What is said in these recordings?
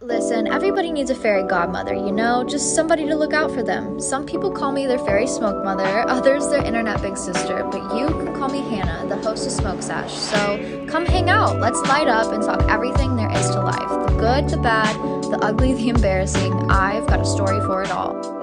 Listen, everybody needs a fairy godmother, just somebody to look out for them. Some people call me their fairy smoke mother, others their internet big sister, but you can call me Hannah, the host of Smoke Sash. So come hang out, let's light up and talk everything there is to life. The good, the bad, the ugly, the embarrassing. I've got a story for it all.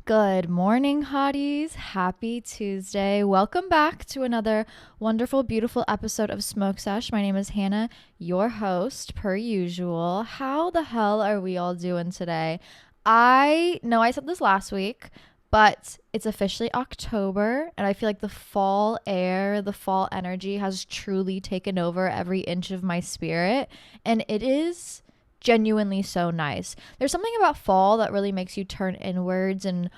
Good morning, hotties. Happy Tuesday. Welcome back to another wonderful, beautiful episode of Smoke Sesh. My name is Hannah, your host, per usual. How the hell are we all doing today? I know I said this last week, but it's officially October, and I feel like the fall air, the fall energy has truly taken over every inch of my spirit, and it is genuinely so nice. There's something about fall that really makes you turn inwards and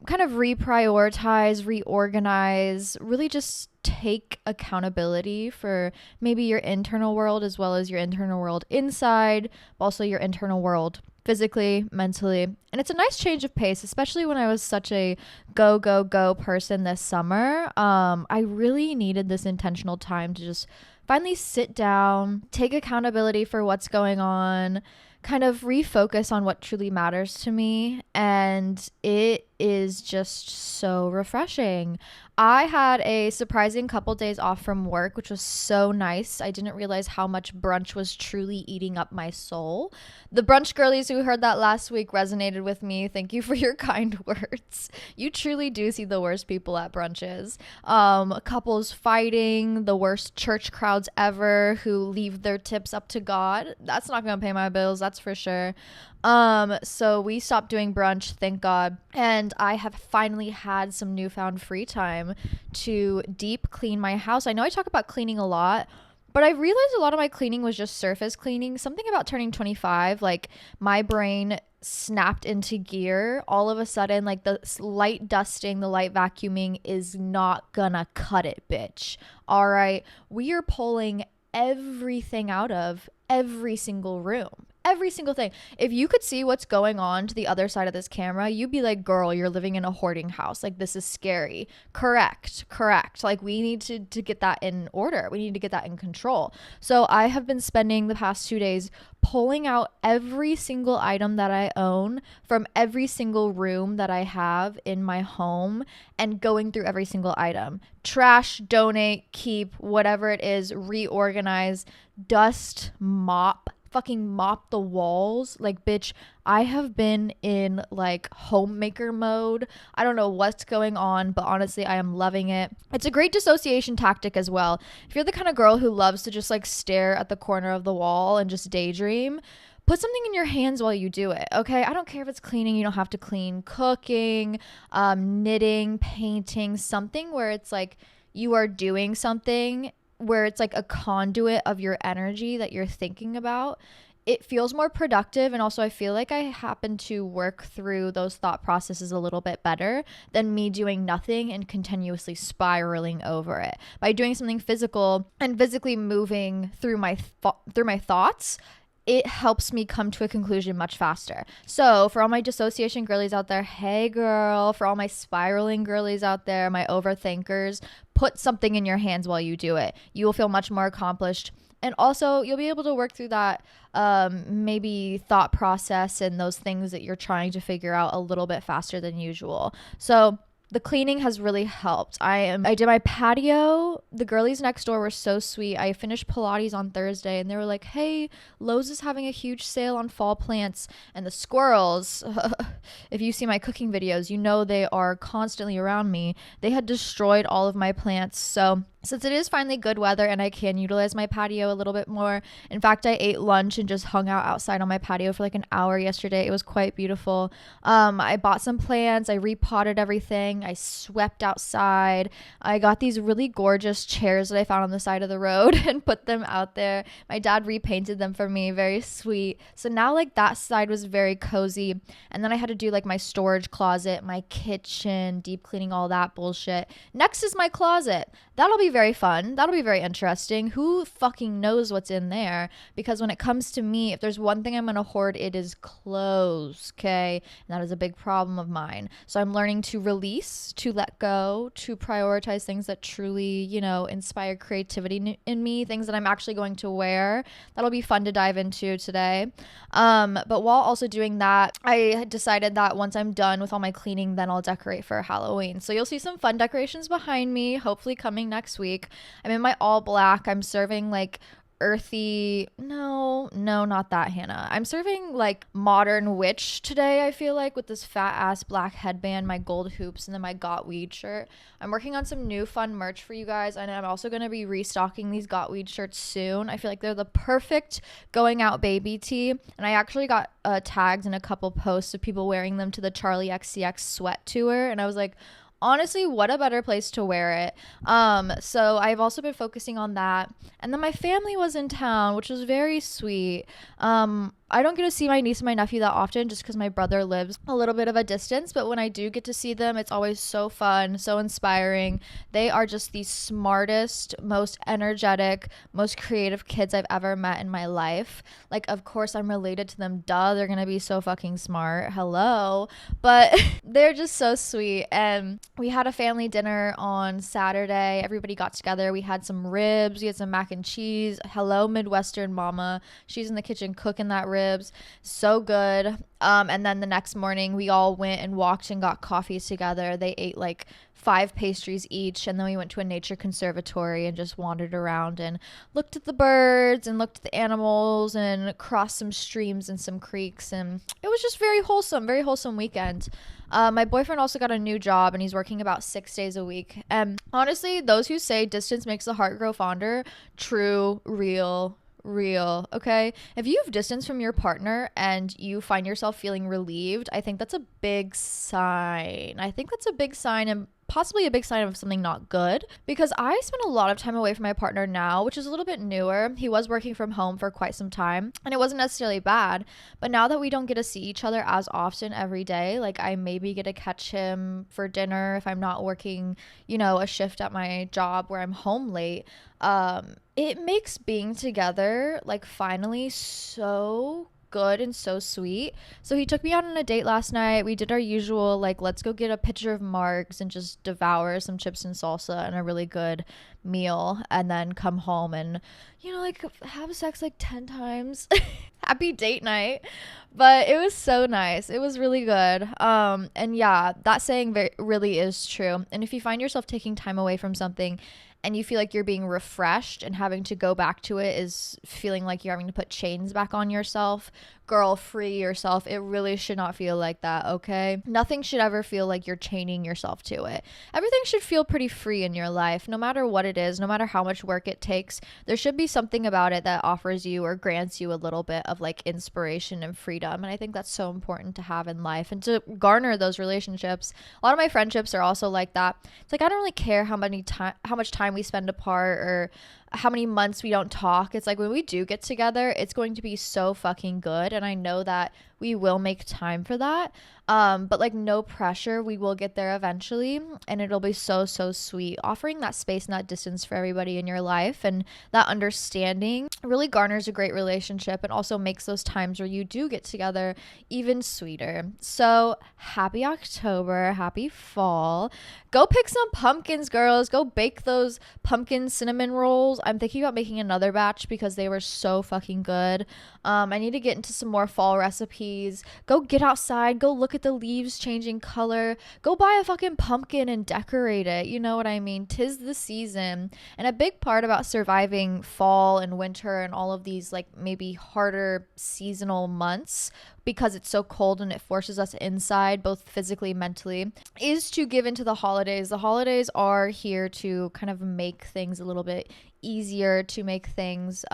kind of reprioritize, reorganize, really just take accountability for maybe your internal world as well as your internal world inside, but also your internal world physically, mentally. And it's a nice change of pace, especially when I was such a go, go, go person this summer. I really needed this intentional time to just finally sit down, take accountability for what's going on, kind of refocus on what truly matters to me. And it is just so refreshing. I had a surprising couple days off from work, which was so nice. I didn't realize how much brunch was truly eating up my soul. The brunch girlies who heard that last week resonated with me. Thank you for your kind words. You truly do see the worst people at brunches. Couples fighting, the worst church crowds ever who leave their tips up to God. That's not going to pay my bills, that's for sure. So we stopped doing brunch, thank God. And I have finally had some newfound free time to deep clean my house. I know I talk about cleaning a lot, but I realized a lot of my cleaning was just surface cleaning. Something about turning 25, like my brain snapped into gear all of a sudden. Like the light dusting, the light vacuuming is not gonna cut it, bitch. All right, we are pulling everything out of every single room. Every single thing. If you could see what's going on to the other side of this camera, you'd be like, girl, you're living in a hoarding house. Like, this is scary. Correct. Like, we need to get that in order. We need to get that in control. So I have been spending the past 2 days pulling out every single item that I own from every single room that I have in my home and going through every single item. Trash, donate, keep, whatever it is, reorganize, dust, mop, fucking mop the walls. Like, bitch, I have been in like homemaker mode. I don't know what's going on, but honestly, I am loving it. It's a great dissociation tactic as well. If you're the kind of girl who loves to just like stare at the corner of the wall and just daydream, put something in your hands while you do it, okay? I don't care if it's cleaning. You don't have to clean. Cooking, knitting, painting, something where it's like you are doing something where it's like a conduit of your energy that you're thinking about. It feels more productive, and also I feel like I happen to work through those thought processes a little bit better than me doing nothing and continuously spiraling over it. By doing something physical and physically moving through my thoughts, it helps me come to a conclusion much faster. So for all my dissociation girlies out there, hey girl. For all my spiraling girlies out there, my overthinkers, put something in your hands while you do it. You will feel much more accomplished. And also you'll be able to work through that maybe thought process and those things that you're trying to figure out a little bit faster than usual. So the cleaning has really helped. I did my patio. The girlies next door were so sweet. I finished Pilates on Thursday and they were like, hey, Lowe's is having a huge sale on fall plants. And the squirrels, if you see my cooking videos, you know they are constantly around me. They had destroyed all of my plants. So since it is finally good weather and I can utilize my patio a little bit more. In fact, I ate lunch and just hung out outside on my patio for like an hour yesterday. It was quite beautiful. I bought some plants. I repotted everything. I swept outside. I got these really gorgeous chairs that I found on the side of the road and put them out there. My dad repainted them for me. Very sweet. So now like that side was very cozy. And then I had to do like my storage closet, my kitchen, deep cleaning, all that bullshit. Next is my closet. That'll be be very fun. That'll be very interesting. Who fucking knows what's in there? Because when it comes to me, if there's one thing I'm going to hoard, it is clothes, okay? And that is a big problem of mine. So I'm learning to release, to let go, to prioritize things that truly, you know, inspire creativity in me, things that I'm actually going to wear. That'll be fun to dive into today. But while also doing that, I decided that once I'm done with all my cleaning, then I'll decorate for Halloween. So you'll see some fun decorations behind me, hopefully coming next week. I'm in my all black. I'm serving like earthy, no, not that, Hannah. I'm serving like modern witch today, I feel like, with this fat ass black headband, my gold hoops, and then my Got Weed shirt. I'm working on some new fun merch for you guys, and I'm also going to be restocking these Got Weed shirts soon. I feel like they're the perfect going out baby tee, and I actually got tagged in a couple posts of people wearing them to the Charlie XCX sweat tour, and I was like, honestly, what a better place to wear it. So I've also been focusing on that. And then my family was in town, which was very sweet. I don't get to see my niece and my nephew that often just because my brother lives a little bit of a distance. But when I do get to see them, it's always so fun, so inspiring. They are just the smartest, most energetic, most creative kids I've ever met in my life. Like, of course, I'm related to them. Duh, they're going to be so fucking smart. Hello. But they're just so sweet. And we had a family dinner on Saturday. Everybody got together. We had some ribs. We had some mac and cheese. Hello, Midwestern mama. She's in the kitchen cooking that ribs. So good. And then the next morning we all went and walked and got coffees together. They ate like 5 pastries each, and then we went to a nature conservatory and just wandered around and looked at the birds and looked at the animals and crossed some streams and some creeks, and it was just very wholesome weekend. My boyfriend also got a new job, and he's working about 6 days a week. And honestly, those who say distance makes the heart grow fonder, true, real, okay? If you have distance from your partner and you find yourself feeling relieved, I think that's a big sign. And possibly a big sign of something not good, because I spend a lot of time away from my partner now, which is a little bit newer. He was working from home for quite some time, and it wasn't necessarily bad, but now that we don't get to see each other as often every day, like I maybe get to catch him for dinner if I'm not working, you know, a shift at my job where I'm home late. It makes being together like finally so good and so sweet. So he took me out on a date last night. We did our usual, like, let's go get a picture of Mark's and just devour some chips and salsa and a really good meal, and then come home and, you know, like have sex like 10 times. Happy date night. But it was so nice. It was really good. And yeah, that saying really is true. And if you find yourself taking time away from something and you feel like you're being refreshed, and having to go back to it is feeling like you're having to put chains back on yourself, girl, free yourself. It really should not feel like that, okay? Nothing should ever feel like you're chaining yourself to it. Everything should feel pretty free in your life, no matter what it is, no matter how much work it takes. There should be something about it that offers you or grants you a little bit of like inspiration and freedom. And I think that's so important to have in life and to garner those relationships. A lot of my friendships are also like that. It's like I don't really care how much time we spend apart or how many months we don't talk. It's like when we do get together, it's going to be so fucking good, and I know that we will make time for that. But like no pressure, we will get there eventually, and it'll be so sweet. Offering that space and that distance for everybody in your life and that understanding really garners a great relationship, and also makes those times where you do get together even sweeter. So happy October, happy fall. Go pick some pumpkins, girls. Go bake those pumpkin cinnamon rolls. I'm thinking about making another batch because they were so fucking good. I need to get into some more fall recipes. Go get outside. Go look at the leaves changing color. Go buy a fucking pumpkin and decorate it. You know what I mean? 'Tis the season. And a big part about surviving fall and winter and all of these like maybe harder seasonal months, because it's so cold and it forces us inside both physically and mentally, is to give into the holidays. The holidays are here to kind of make things a little bit easier, to make things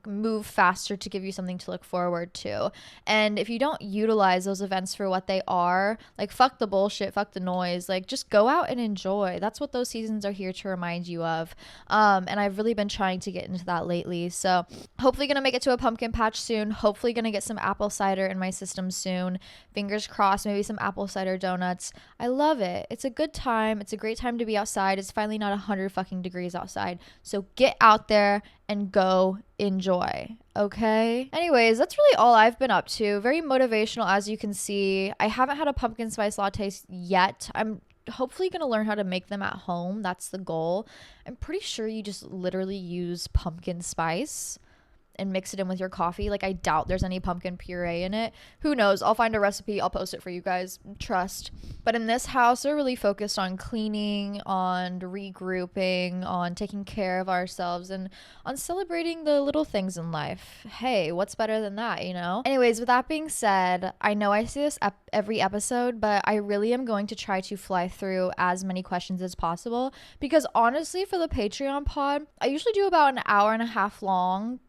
move faster, to give you something to look forward to. And if you don't utilize those events for what they are, like fuck the bullshit, fuck the noise, like just go out and enjoy. That's what those seasons are here to remind you of. And I've really been trying to get into that lately. So hopefully gonna make it to a pumpkin patch soon. Hopefully gonna get some apple cider in my system system soon. Fingers crossed, maybe some apple cider donuts. I love it. It's a good time. It's a great time to be outside. It's finally not 100 fucking degrees outside. So get out there and go enjoy. Okay. Anyways, that's really all I've been up to. Very motivational, as you can see. I haven't had a pumpkin spice latte yet. I'm hopefully going to learn how to make them at home. That's the goal. I'm pretty sure you just literally use pumpkin spice and mix it in with your coffee. Like, I doubt there's any pumpkin puree in it. Who knows? I'll find a recipe. I'll post it for you guys. Trust. But in this house, we're really focused on cleaning, on regrouping, on taking care of ourselves, and on celebrating the little things in life. Hey, what's better than that, you know? Anyways, with that being said, I know I say this every episode, but I really am going to try to fly through as many questions as possible, because honestly, for the Patreon pod, I usually do about an hour and a half long,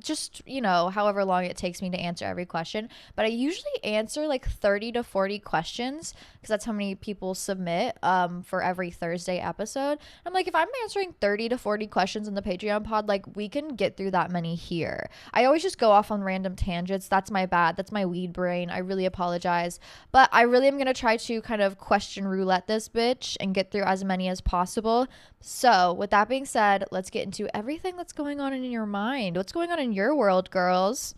just, you know, however long it takes me to answer every question. But I usually answer like 30 to 40 questions, because that's how many people submit for every Thursday episode. I'm like, if I'm answering 30 to 40 questions in the Patreon pod, like, we can get through that many here. I always just go off on random tangents. That's my bad. That's my weed brain. I really apologize. But I really am going to try to kind of question roulette this bitch and get through as many as possible. So with that being said, let's get into everything that's going on in your mind. What's going on in your world, girls?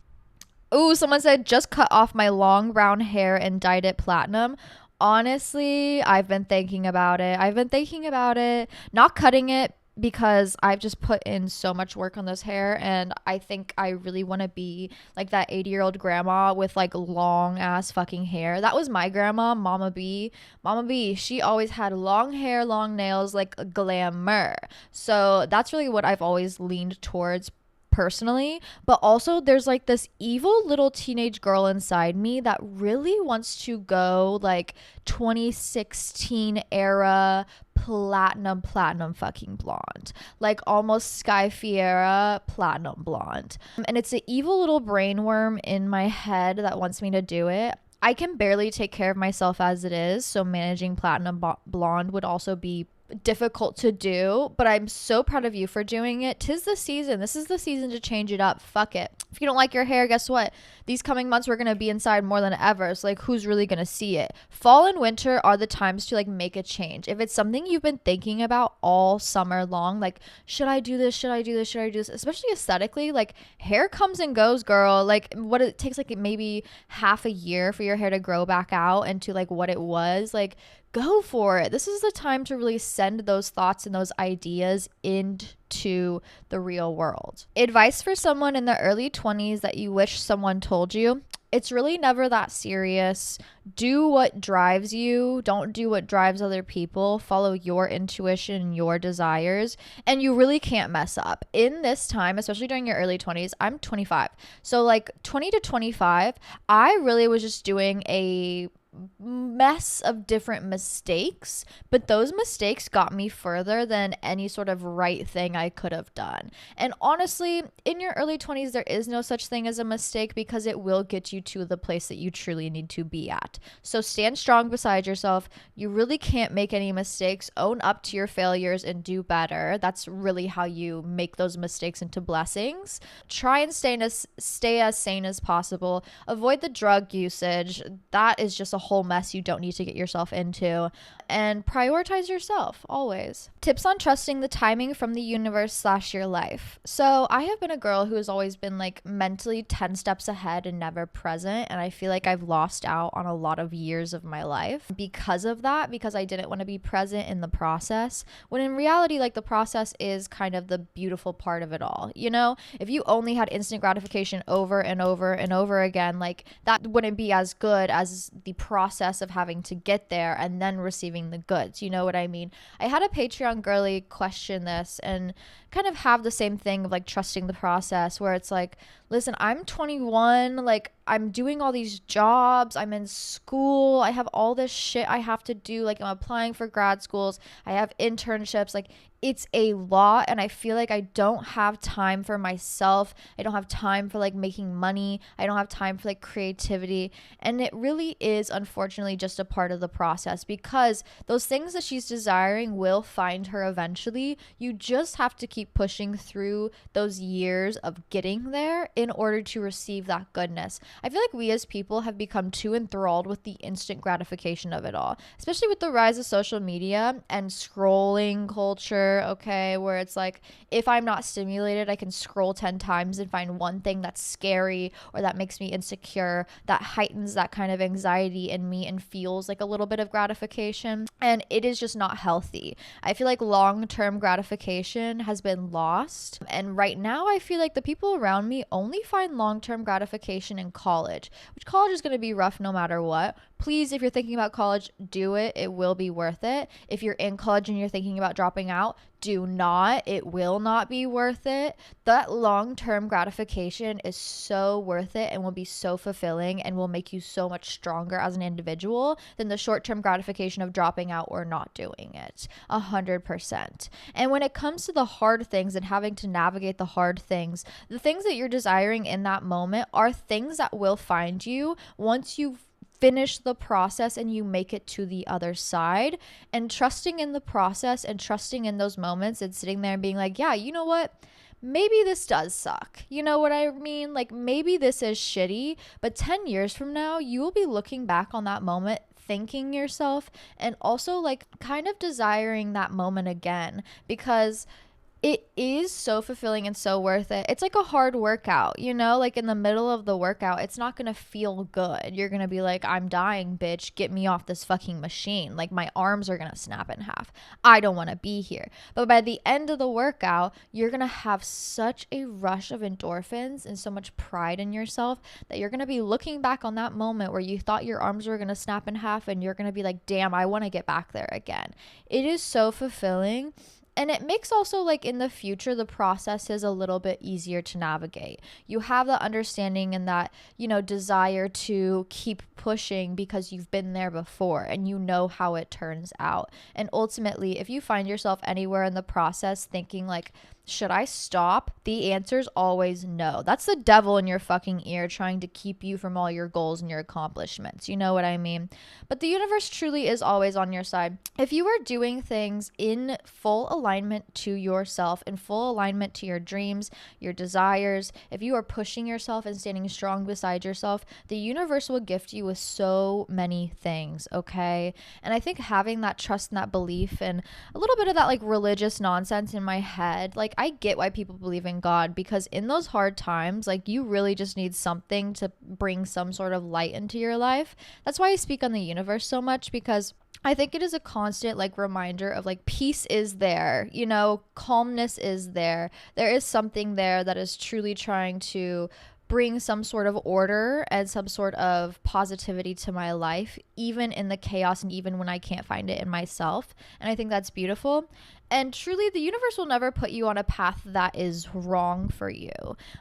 Ooh, someone said, just cut off my long brown hair and dyed it platinum. Honestly, I've been thinking about it. Not cutting it, because I've just put in so much work on this hair, and I think I really want to be like that 80-year-old grandma with like long ass fucking hair. That was my grandma, Mama B. She always had long hair, long nails, like glamour. So that's really what I've always leaned towards personally. But also, there's like this evil little teenage girl inside me that really wants to go like 2016 era platinum fucking blonde, like almost Sky Fiera platinum blonde. And it's an evil little brain worm in my head that wants me to do it. I can barely take care of myself as it is, so managing platinum blonde would also be difficult to do, but I'm so proud of you for doing it. Tis the season. This is the season to change it up. Fuck it. If you don't like your hair, guess what? These coming months, we're going to be inside more than ever. So like, who's really going to see it? Fall and winter are the times to like make a change. If it's something you've been thinking about all summer long, like, should I do this? Should I do this? Should I do this? Especially aesthetically, like, hair comes and goes, girl. Like, what it takes like maybe half a year for your hair to grow back out into like what it was. Like, go for it. This is the time to really send those thoughts and those ideas into the real world. Advice for someone in the early 20s that you wish someone told you: it's really never that serious. Do what drives you. Don't do what drives other people. Follow your intuition and your desires, and you really can't mess up. In this time, especially during your early 20s, I'm 25. So like 20 to 25, I really was just doing a mess of different mistakes, but those mistakes got me further than any sort of right thing I could have done. And honestly, in your early 20s, there is no such thing as a mistake, because it will get you to the place that you truly need to be at. So stand strong beside yourself. You really can't make any mistakes. Own up to your failures and do better. That's really how you make those mistakes into blessings. Try and stay as sane as possible. Avoid the drug usage. That is just a whole mess you don't need to get yourself into. And prioritize yourself always. Tips on trusting the timing from the universe / your life. So I have been a girl who has always been like mentally 10 steps ahead and never present, and I feel like I've lost out on a lot of years of my life because of that, because I didn't want to be present in the process, when in reality, like, the process is kind of the beautiful part of it all. You know, if you only had instant gratification over and over and over again, like, that wouldn't be as good as the process of having to get there and then receiving the goods. You know what I mean? I had a Patreon girly question this and kind of have the same thing of like trusting the process, where it's like, listen, I'm 21, like, I'm doing all these jobs, I'm in school, I have all this shit I have to do, like, I'm applying for grad schools, I have internships, like, it's a lot, and I feel like I don't have time for myself. I don't have time for like making money. I don't have time for like creativity. And it really is, unfortunately, just a part of the process, because those things that she's desiring will find her eventually. You just have to keep keep pushing through those years of getting there in order to receive that goodness. I feel like we as people have become too enthralled with the instant gratification of it all, especially with the rise of social media and scrolling culture, okay, where it's like, if I'm not stimulated, I can scroll 10 times and find one thing that's scary or that makes me insecure, that heightens that kind of anxiety in me and feels like a little bit of gratification. And it is just not healthy. I feel like long-term gratification has been lost. And right now, I feel like the people around me only find long-term gratification in college, which college is going to be rough no matter what. Please, if you're thinking about college, do it. It will be worth it. If you're in college and you're thinking about dropping out, do not. It will not be worth it. That long-term gratification is so worth it and will be so fulfilling and will make you so much stronger as an individual than the short-term gratification of dropping out or not doing it. 100%. And when it comes to the hard things and having to navigate the hard things, the things that you're desiring in that moment are things that will find you once you've finish the process and you make it to the other side. And trusting in the process and trusting in those moments and sitting there and being like, yeah, you know what? Maybe this does suck. You know what I mean? Like, maybe this is shitty, but 10 years from now, you will be looking back on that moment, thanking yourself, and also like kind of desiring that moment again, because it is so fulfilling and so worth it. It's like a hard workout, you know, like in the middle of the workout, it's not going to feel good. You're going to be like, I'm dying, bitch. Get me off this fucking machine. Like my arms are going to snap in half. I don't want to be here. But by the end of the workout, you're going to have such a rush of endorphins and so much pride in yourself that you're going to be looking back on that moment where you thought your arms were going to snap in half and you're going to be like, damn, I want to get back there again. It is so fulfilling. And it makes also like in the future, the process is a little bit easier to navigate. You have that understanding and that, you know, desire to keep pushing because you've been there before and you know how it turns out. And ultimately, if you find yourself anywhere in the process thinking like, should I stop? The answer is always no. That's the devil in your fucking ear trying to keep you from all your goals and your accomplishments. You know what I mean? But the universe truly is always on your side. If you are doing things in full alignment to yourself, in full alignment to your dreams, your desires, if you are pushing yourself and standing strong beside yourself, the universe will gift you with so many things, okay? And I think having that trust and that belief and a little bit of that like religious nonsense in my head, like I get why people believe in God, because in those hard times, like you really just need something to bring some sort of light into your life. That's why I speak on the universe so much, because I think it is a constant like reminder of like peace is there, you know, calmness is there. There is something there that is truly trying to bring some sort of order and some sort of positivity to my life, even in the chaos and even when I can't find it in myself. And I think that's beautiful. And truly, the universe will never put you on a path that is wrong for you.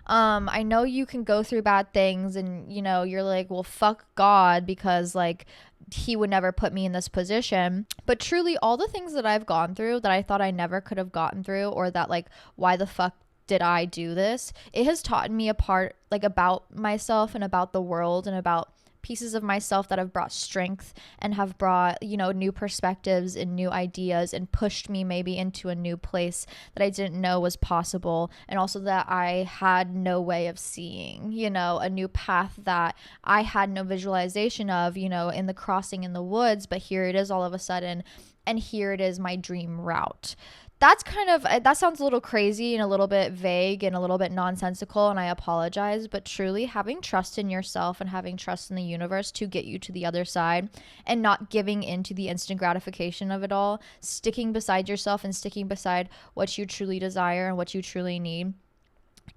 I know you can go through bad things and, you know, you're like, well, fuck God, because like he would never put me in this position. But truly, all the things that I've gone through that I thought I never could have gotten through, or that like, why the fuck did I do this? It has taught me about myself and about the world and about pieces of myself that have brought strength and have brought, you know, new perspectives and new ideas and pushed me maybe into a new place that I didn't know was possible, and also that I had no way of seeing, you know, a new path that I had no visualization of, you know, in the crossing in the woods, but here it is all of a sudden, and here it is my dream route. That's kind of, that sounds a little crazy and a little bit vague and a little bit nonsensical, and I apologize, but truly having trust in yourself and having trust in the universe to get you to the other side and not giving into the instant gratification of it all, sticking beside yourself and sticking beside what you truly desire and what you truly need,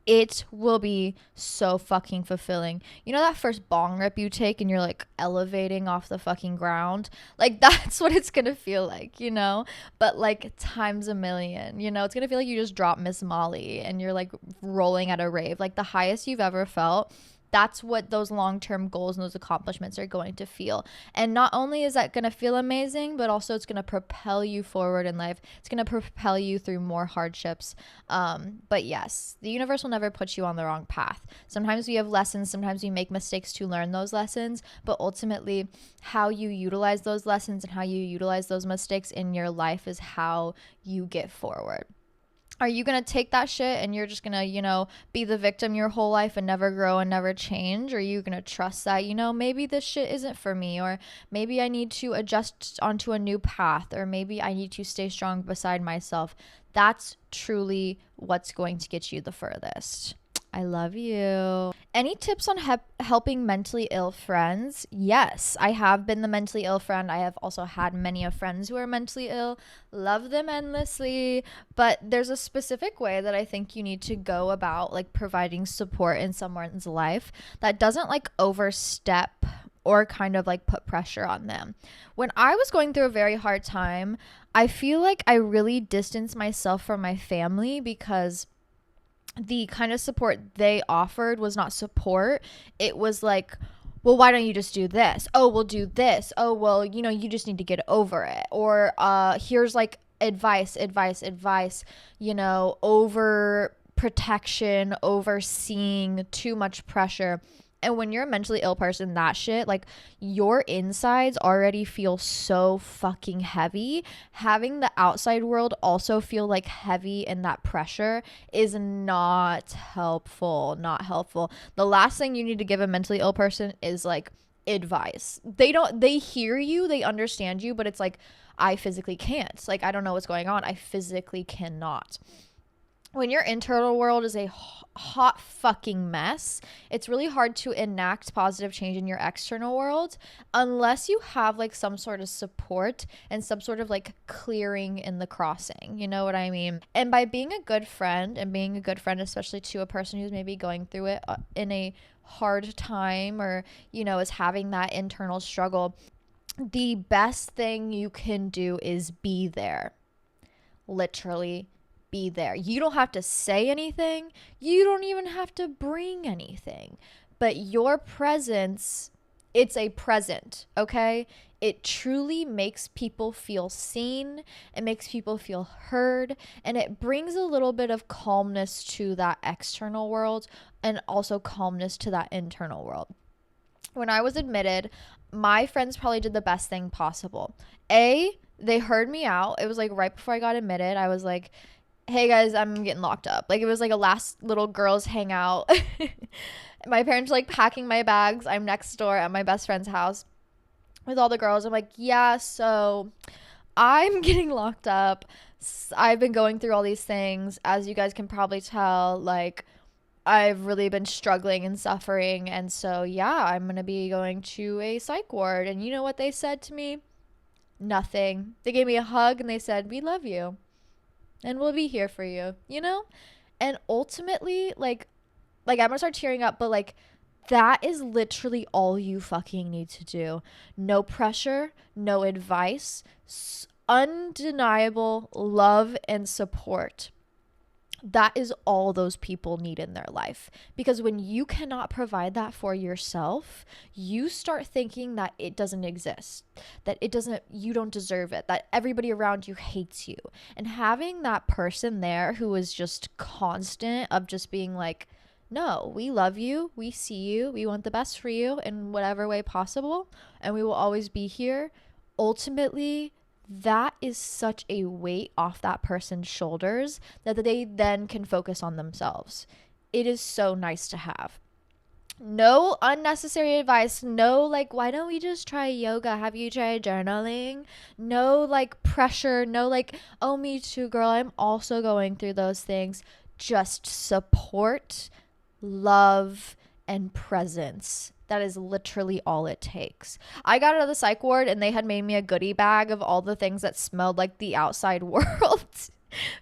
it will be so fucking fulfilling. You know that first bong rip you take and you're like elevating off the fucking ground? Like that's what it's gonna feel like, you know? But like times a million, you know? It's gonna feel like you just dropped Miss Molly and you're like rolling at a rave. Like the highest you've ever felt. That's what those long-term goals and those accomplishments are going to feel. And not only is that going to feel amazing, but also it's going to propel you forward in life. It's going to propel you through more hardships. But yes, the universe will never put you on the wrong path. Sometimes we have lessons. Sometimes we make mistakes to learn those lessons. But ultimately, how you utilize those lessons and how you utilize those mistakes in your life is how you get forward. Are you going to take that shit and you're just going to, be the victim your whole life and never grow and never change? Or are you going to trust that, maybe this shit isn't for me, or maybe I need to adjust onto a new path, or maybe I need to stay strong beside myself? That's truly what's going to get you the furthest. I love you. Any tips on helping mentally ill friends? Yes, I have been the mentally ill friend. I have also had many of friends who are mentally ill. Love them endlessly. But there's a specific way that I think you need to go about like providing support in someone's life that doesn't like overstep or kind of like put pressure on them. When I was going through a very hard time, I feel like I really distanced myself from my family because the kind of support they offered was not support. It was like, well, why don't you just do this? Oh, we'll do this. Oh, well, you just need to get over it. Or here's like advice, over protection, overseeing, too much pressure. And when you're a mentally ill person, that shit, like your insides already feel so fucking heavy. Having the outside world also feel like heavy and that pressure is not helpful. Not helpful. The last thing you need to give a mentally ill person is like advice. They hear you, they understand you, but it's like, I physically can't. Like, I don't know what's going on. I physically cannot. When your internal world is a hot fucking mess, it's really hard to enact positive change in your external world unless you have like some sort of support and some sort of like clearing in the crossing. You know what I mean? And by being a good friend, especially to a person who's maybe going through it in a hard time, or, is having that internal struggle, the best thing you can do is be there. Literally be there. You don't have to say anything. You don't even have to bring anything. But your presence, it's a present, okay? It truly makes people feel seen. It makes people feel heard. And it brings a little bit of calmness to that external world and also calmness to that internal world. When I was admitted, my friends probably did the best thing possible. They heard me out. It was like right before I got admitted. I was like, hey guys, I'm getting locked up. Like, it was like a last little girls hangout. My parents were like packing my bags. I'm next door at my best friend's house with all the girls. I'm like, yeah, so I'm getting locked up. I've been going through all these things. As you guys can probably tell, like, I've really been struggling and suffering. And so, yeah, I'm going to be going to a psych ward. And you know what they said to me? Nothing. They gave me a hug and they said, we love you. And we'll be here for you, And ultimately, like I'm gonna start tearing up, but like that is literally all you fucking need to do. No pressure, no advice, undeniable love and support. That is all those people need in their life. Because when you cannot provide that for yourself, you start thinking that it doesn't exist, that you don't deserve it, that everybody around you hates you. And having that person there who is just constant of just being like, no, we love you, we see you, we want the best for you in whatever way possible, and we will always be here. Ultimately, that is such a weight off that person's shoulders that they then can focus on themselves. It is so nice to have. No unnecessary advice. No, like, why don't we just try yoga? Have you tried journaling? No, like, pressure. No, like, oh, me too, girl. I'm also going through those things. Just support, love, and presence. That is literally all it takes. I got out of the psych ward and they had made me a goodie bag of all the things that smelled like the outside world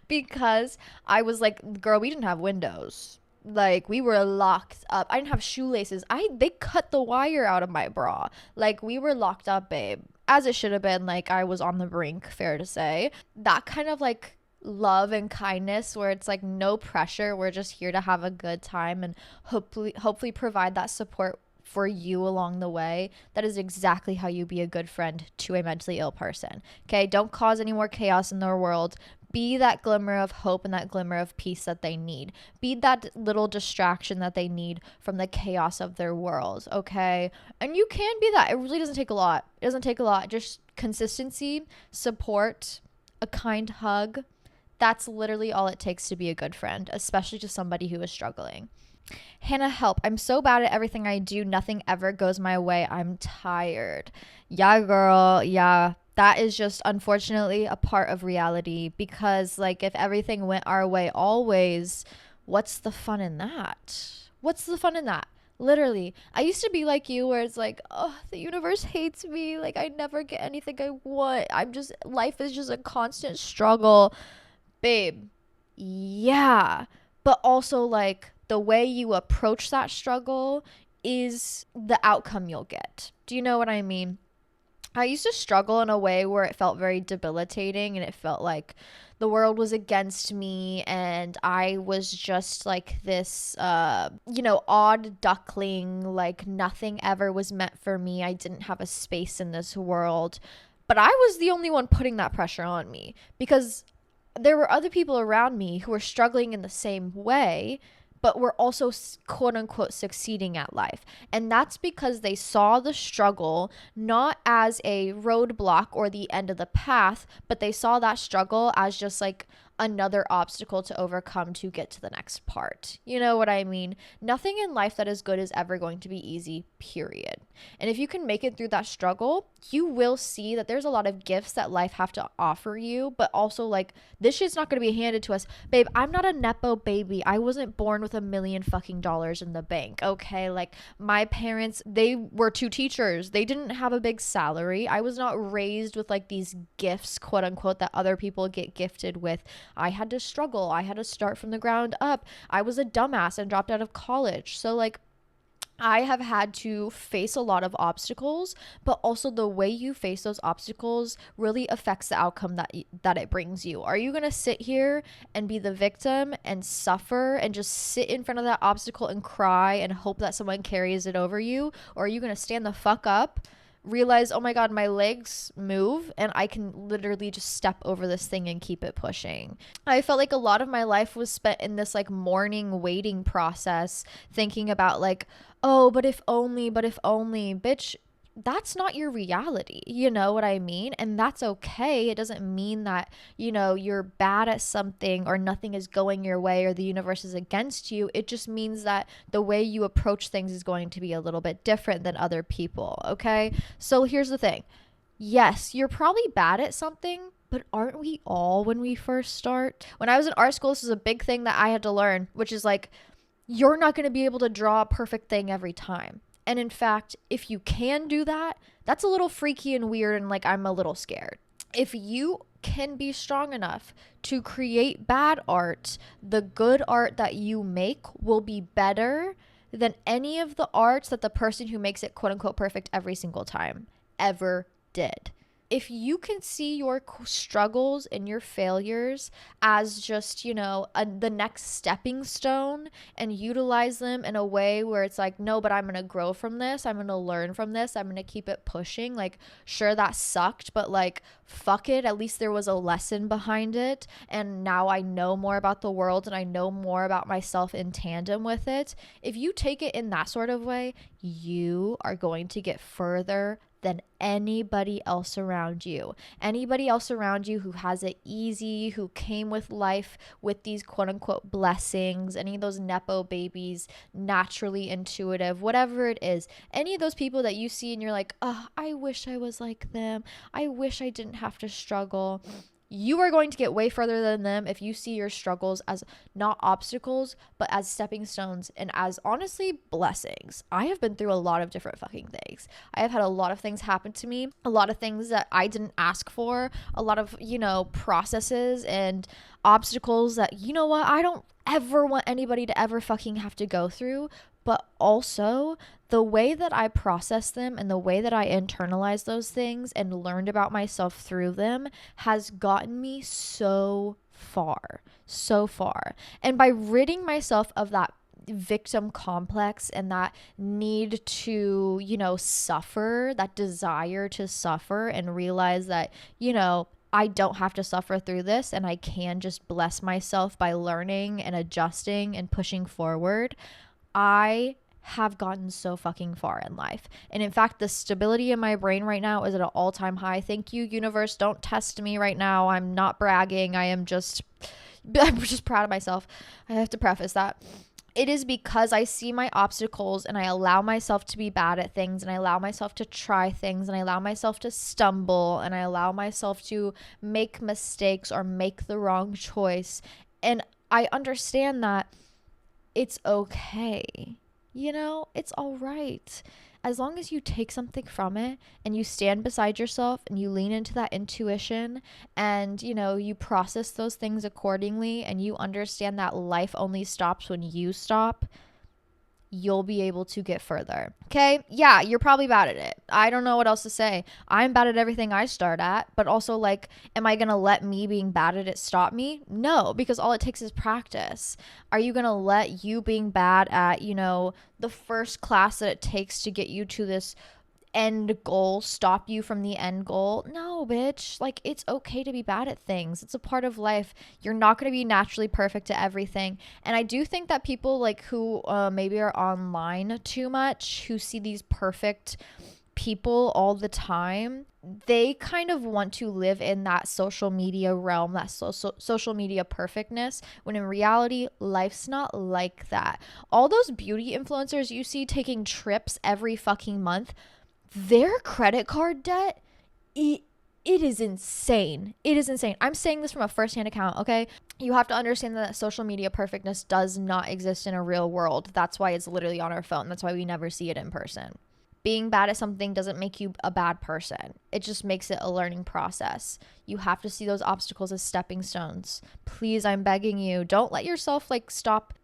because I was like, girl, we didn't have windows. Like, we were locked up. I didn't have shoelaces. They cut the wire out of my bra. Like, we were locked up, babe. As it should have been. Like, I was on the brink, fair to say. That kind of like love and kindness where it's like no pressure. We're just here to have a good time and hopefully provide that support for you along the way. That is exactly how you be a good friend to a mentally ill person. Okay, don't cause any more chaos in their world. Be that glimmer of hope and that glimmer of peace that they need. Be that little distraction that they need from the chaos of their world, okay? And you can be that. It really doesn't take a lot. Just consistency, support, a kind hug. That's literally all it takes to be a good friend, especially to somebody who is struggling. Hannah, help. I'm so bad at everything I do. Nothing ever goes my way. I'm tired. Yeah, girl. Yeah. That is just unfortunately a part of reality because, like, if everything went our way always, what's the fun in that? What's the fun in that? Literally, I used to be like you where it's like, oh, the universe hates me. Like, I never get anything I want. Life is just a constant struggle. Babe, yeah. But also, like, the way you approach that struggle is the outcome you'll get. Do you know what I mean? I used to struggle in a way where it felt very debilitating and it felt like the world was against me and I was just like this odd duckling, like nothing ever was meant for me. I didn't have a space in this world. But I was the only one putting that pressure on me because there were other people around me who were struggling in the same way, but were also quote unquote succeeding at life. And that's because they saw the struggle not as a roadblock or the end of the path, but they saw that struggle as just like another obstacle to overcome to get to the next part. You know what I mean? Nothing in life that is good is ever going to be easy, period. And if you can make it through that struggle, you will see that there's a lot of gifts that life have to offer you, but also like this shit's not going to be handed to us. Babe, I'm not a nepo baby. I wasn't born with $1 million fucking dollars in the bank. Okay? Like my parents, they were two teachers. They didn't have a big salary. I was not raised with like these gifts, quote unquote, that other people get gifted with. I had to struggle. I had to start from the ground up. I was a dumbass and dropped out of college. So like I have had to face a lot of obstacles, but also the way you face those obstacles really affects the outcome that it brings you. Are you going to sit here and be the victim and suffer and just sit in front of that obstacle and cry and hope that someone carries it over you? Or are you going to stand the fuck up, realize, oh my God, my legs move and I can literally just step over this thing and keep it pushing? I felt like a lot of my life was spent in this like mourning, waiting process, thinking about like, oh, but if only, bitch, that's not your reality. You know what I mean? And that's okay. It doesn't mean that, you're bad at something or nothing is going your way or the universe is against you. It just means that the way you approach things is going to be a little bit different than other people. Okay. So here's the thing. Yes, you're probably bad at something, but aren't we all when we first start? When I was in art school, this is a big thing that I had to learn, which is like, you're not going to be able to draw a perfect thing every time. And in fact, if you can do that, that's a little freaky and weird and like I'm a little scared. If you can be strong enough to create bad art, the good art that you make will be better than any of the arts that the person who makes it quote unquote perfect every single time ever did. If you can see your struggles and your failures as just, the next stepping stone and utilize them in a way where it's like, no, but I'm going to grow from this. I'm going to learn from this. I'm going to keep it pushing. Like, sure, that sucked, but like, fuck it. At least there was a lesson behind it. And now I know more about the world and I know more about myself in tandem with it. If you take it in that sort of way, you are going to get further than anybody else around you. Anybody else around you who has it easy, who came with life with these quote unquote blessings, any of those nepo babies, naturally intuitive, whatever it is, any of those people that you see and you're like, oh, I wish I was like them. I wish I didn't have to struggle. You are going to get way further than them if you see your struggles as not obstacles, but as stepping stones and as honestly blessings. I have been through a lot of different fucking things. I have had a lot of things happen to me, a lot of things that I didn't ask for, a lot of, processes and obstacles that, I don't ever want anybody to ever fucking have to go through. But also the way that I process them and the way that I internalize those things and learned about myself through them has gotten me so far, so far. And by ridding myself of that victim complex and that need to, suffer, that desire to suffer and realize that, I don't have to suffer through this and I can just bless myself by learning and adjusting and pushing forward. I have gotten so fucking far in life. And in fact, the stability in my brain right now is at an all-time high. Thank you, universe. Don't test me right now. I'm not bragging. I'm just proud of myself. I have to preface that. It is because I see my obstacles and I allow myself to be bad at things, and I allow myself to try things, and I allow myself to stumble, and I allow myself to make mistakes or make the wrong choice. And I understand that it's okay. It's all right. As long as you take something from it and you stand beside yourself and you lean into that intuition and, you process those things accordingly and you understand that life only stops when you stop, you'll be able to get further. Okay? Yeah, you're probably bad at it. I don't know what else to say. I'm bad at everything I start at, but also am I going to let me being bad at it stop me? No, because all it takes is practice. Are you going to let you being bad at, the first class that it takes to get you to this end goal stop you from the end goal? No, bitch. It's okay to be bad at things. It's a part of life. You're not going to be naturally perfect at everything. And I do think that people who maybe are online too much, who see these perfect people all the time, they kind of want to live in that social media realm, that social media perfectness, when in reality, life's not like that. All those beauty influencers you see taking trips every fucking month, their credit card debt, it is insane. It is insane. I'm saying this from a firsthand account, okay? You have to understand that social media perfectness does not exist in a real world. That's why it's literally on our phone. That's why we never see it in person. Being bad at something doesn't make you a bad person. It just makes it a learning process. You have to see those obstacles as stepping stones. Please, I'm begging you, don't let yourself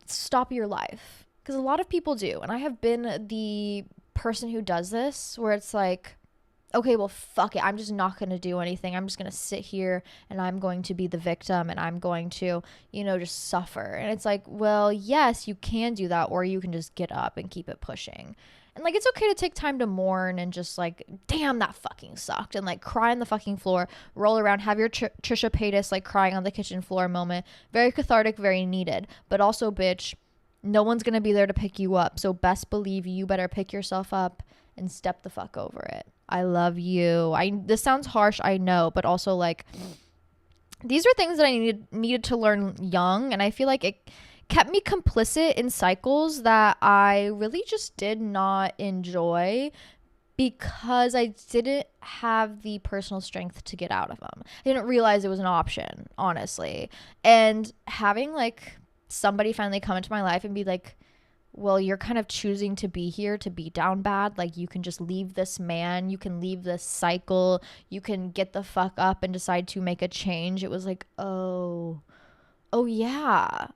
stop your life. Because a lot of people do. And I have been the person who does this, where it's okay, well, fuck it, I'm just not going to do anything. I'm just going to sit here and I'm going to be the victim and I'm going to, just suffer. And it's well, yes, you can do that, or you can just get up and keep it pushing. And it's okay to take time to mourn and just damn, that fucking sucked, and cry on the fucking floor, roll around, have your Trisha Paytas crying on the kitchen floor moment. Very cathartic, very needed. But also, bitch, no one's going to be there to pick you up. So best believe you better pick yourself up and step the fuck over it. I love you. This sounds harsh, I know, but also these are things that I needed to learn young, and I feel like it kept me complicit in cycles that I really just did not enjoy because I didn't have the personal strength to get out of them. I didn't realize it was an option, honestly. And having somebody finally come into my life and be well, you're kind of choosing to be here to be down bad. You can just leave this man, you can leave this cycle, you can get the fuck up and decide to make a change. It was oh yeah.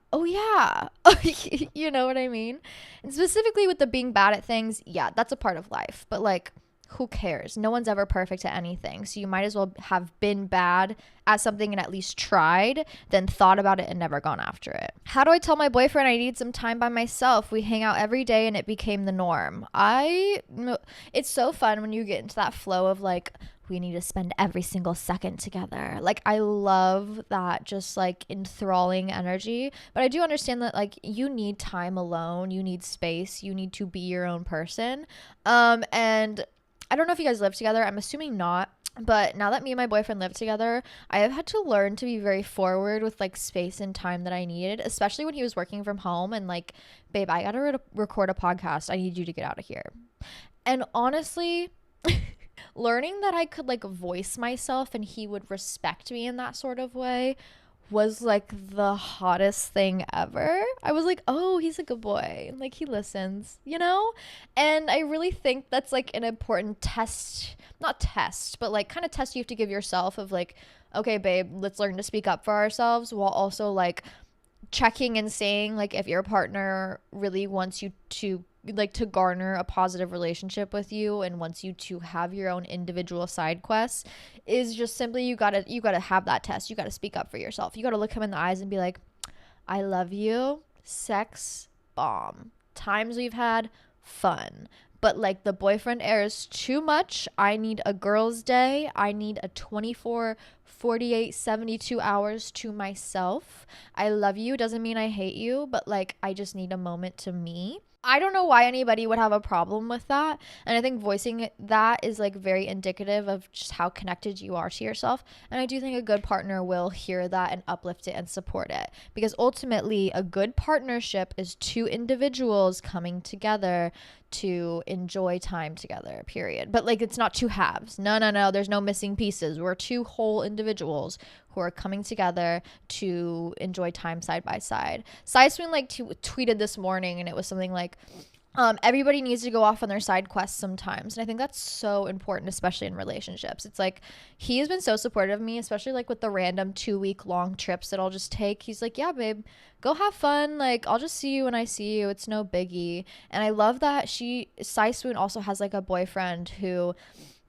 You know what I mean? And specifically with the being bad at things, yeah, that's a part of life. But who cares? No one's ever perfect at anything. So you might as well have been bad at something and at least tried, then thought about it and never gone after it. How do I tell my boyfriend I need some time by myself? We hang out every day and it became the norm. It's so fun when you get into that flow of we need to spend every single second together. I love that just enthralling energy. But I do understand that you need time alone, you need space, you need to be your own person. And I don't know if you guys live together. I'm assuming not. But now that me and my boyfriend live together, I have had to learn to be very forward with space and time that I needed, especially when he was working from home and babe, I gotta record a podcast. I need you to get out of here. And honestly, learning that I could voice myself and he would respect me in that sort of way was the hottest thing ever. I was oh, he's a good boy. He listens, And I really think that's an important test, not test, but kind of test you have to give yourself of okay, babe, let's learn to speak up for ourselves, while also checking and saying if your partner really wants you to to garner a positive relationship with you and wants you to have your own individual side quests, is just simply you gotta have that test. You gotta speak up for yourself. You gotta look him in the eyes and be I love you, sex bomb, times we've had fun, but the boyfriend era is too much. I need a girl's day. I need a 24, 48, 72 hours to myself. I love you doesn't mean I hate you, but I just need a moment to me. I don't know why anybody would have a problem with that. And I think voicing that is like very indicative of just how connected you are to yourself. And I do think a good partner will hear that and uplift it and support it. Because ultimately, a good partnership is two individuals coming together to enjoy time together, period. But like, it's not two halves. No, no, no. There's no missing pieces. We're two whole individuals who are coming together to enjoy time side by side. Sideswing like tweeted this morning, and it was something like, everybody needs to go off on their side quests sometimes. And I think that's so important, especially in relationships. It's like, he has been so supportive of me, especially like with the random 2-week long trips that I'll just take. He's like, yeah, babe, go have fun. Like, I'll just see you when I see you. It's no biggie. And I love that Sai Swoon also has like a boyfriend who,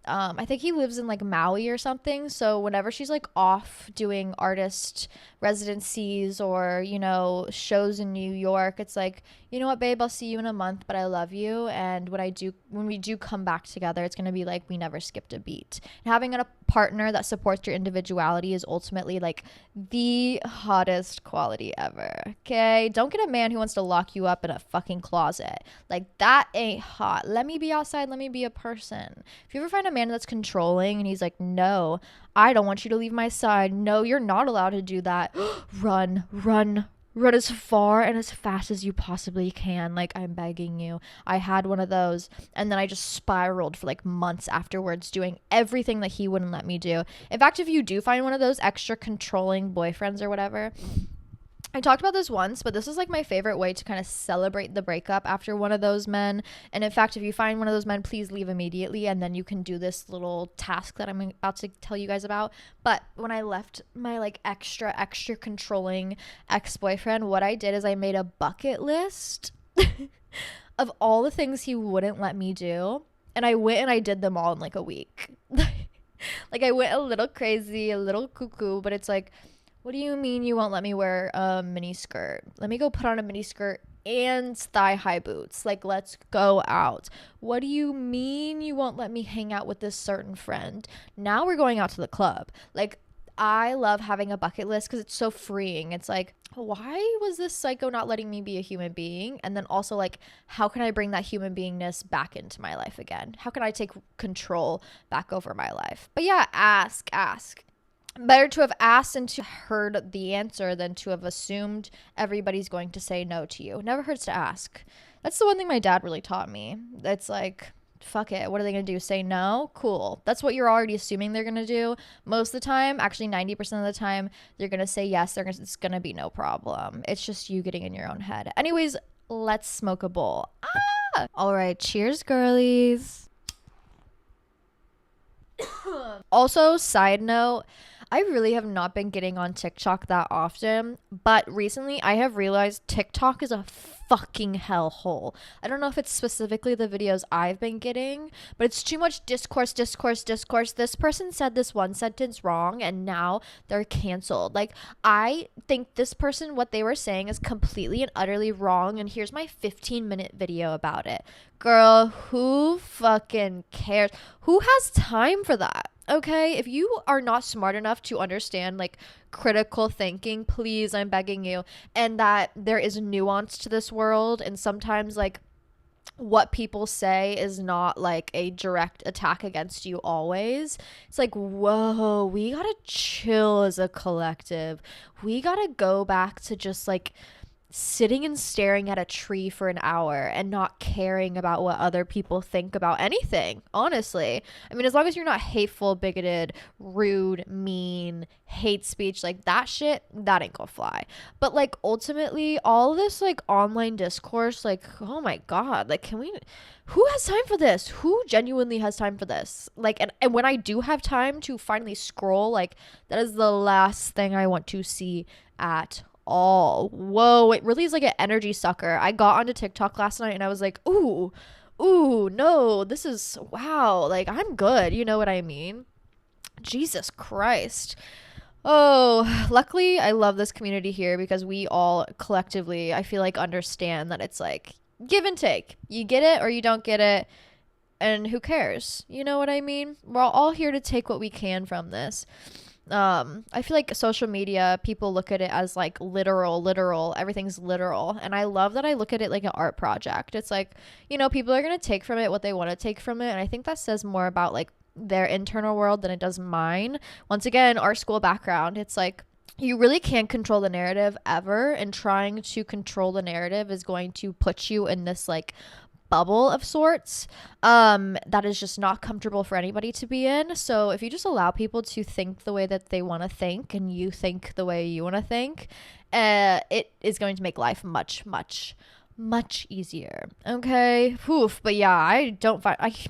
I think he lives in like Maui or something. So whenever she's like off doing artist residencies or, you know, shows in New York, it's like, you know what, babe, I'll see you in a month, but I love you. And when we do come back together, it's going to be like we never skipped a beat. And having a partner that supports your individuality is ultimately like the hottest quality ever. Okay. Don't get a man who wants to lock you up in a fucking closet. Like, that ain't hot. Let me be outside. Let me be a person. If you ever find a man that's controlling and he's like, no, I don't want you to leave my side. No, you're not allowed to do that. Run, run, run as far and as fast as you possibly can. Like, I'm begging you. I had one of those, and then I just spiraled for like months afterwards, doing everything that he wouldn't let me do. In fact, if you do find one of those extra controlling boyfriends or whatever, I talked about this once, but this is like my favorite way to kind of celebrate the breakup after one of those men. And in fact, if you find one of those men, please leave immediately, and then you can do this little task that I'm about to tell you guys about. But when I left my like extra controlling ex-boyfriend, what I did is I made a bucket list of all the things he wouldn't let me do. And I went and I did them all in like a week. Like, I went a little crazy, a little cuckoo, but it's like, what do you mean you won't let me wear a mini skirt? Let me go put on a mini skirt and thigh-high boots. Like, let's go out. What do you mean you won't let me hang out with this certain friend? Now we're going out to the club. Like, I love having a bucket list because it's so freeing. It's like, why was this psycho not letting me be a human being? And then also, like, how can I bring that human beingness back into my life again? How can I take control back over my life? But yeah, ask. Better to have asked and to heard the answer than to have assumed everybody's going to say no to you. Never hurts to ask. That's the one thing my dad really taught me. It's like, fuck it. What are they going to do? Say no? Cool. That's what you're already assuming they're going to do. Most of the time, actually 90% of the time, they're going to say yes. It's going to be no problem. It's just you getting in your own head. Anyways, let's smoke a bowl. All right. Cheers, girlies. Also, side note, I really have not been getting on TikTok that often, but recently I have realized TikTok is a fucking hellhole. I don't know if it's specifically the videos I've been getting, but it's too much discourse. This person said this one sentence wrong and now they're canceled. Like, I think this person, what they were saying is completely and utterly wrong, and here's my 15-minute video about it. Girl, who fucking cares? Who has time for that? Okay, if you are not smart enough to understand like critical thinking, please, I'm begging you, and that there is nuance to this world, and sometimes like what people say is not like a direct attack against you always. It's like, whoa, we gotta chill as a collective. We gotta go back to just like sitting and staring at a tree for an hour and not caring about what other people think about anything, honestly. I mean, as long as you're not hateful, bigoted, rude, mean, hate speech, like that shit, that ain't gonna fly. But like ultimately, all this like online discourse, like, oh my god, like, who has time for this? Who genuinely has time for this? Like, and when I do have time to finally scroll, like, that is the last thing I want to see at all. Whoa, it really is like an energy sucker. I got onto TikTok last night and I was like, ooh, no, this is, wow, like, I'm good. You know what I mean? Jesus Christ. Oh, luckily I love this community here because we all collectively, I feel like, understand that it's like give and take. You get it or you don't get it, and who cares? You know what I mean? We're all here to take what we can from this. I feel like social media, people look at it as like literal, everything's literal. And I love that I look at it like an art project. It's like, people are going to take from it what they want to take from it. And I think that says more about like their internal world than it does mine. Once again, art school background, it's like, you really can't control the narrative ever, and trying to control the narrative is going to put you in this like bubble of sorts that is just not comfortable for anybody to be in. So if you just allow people to think the way that they want to think and you think the way you want to think, it is going to make life much easier. Okay. Oof. But yeah, I'm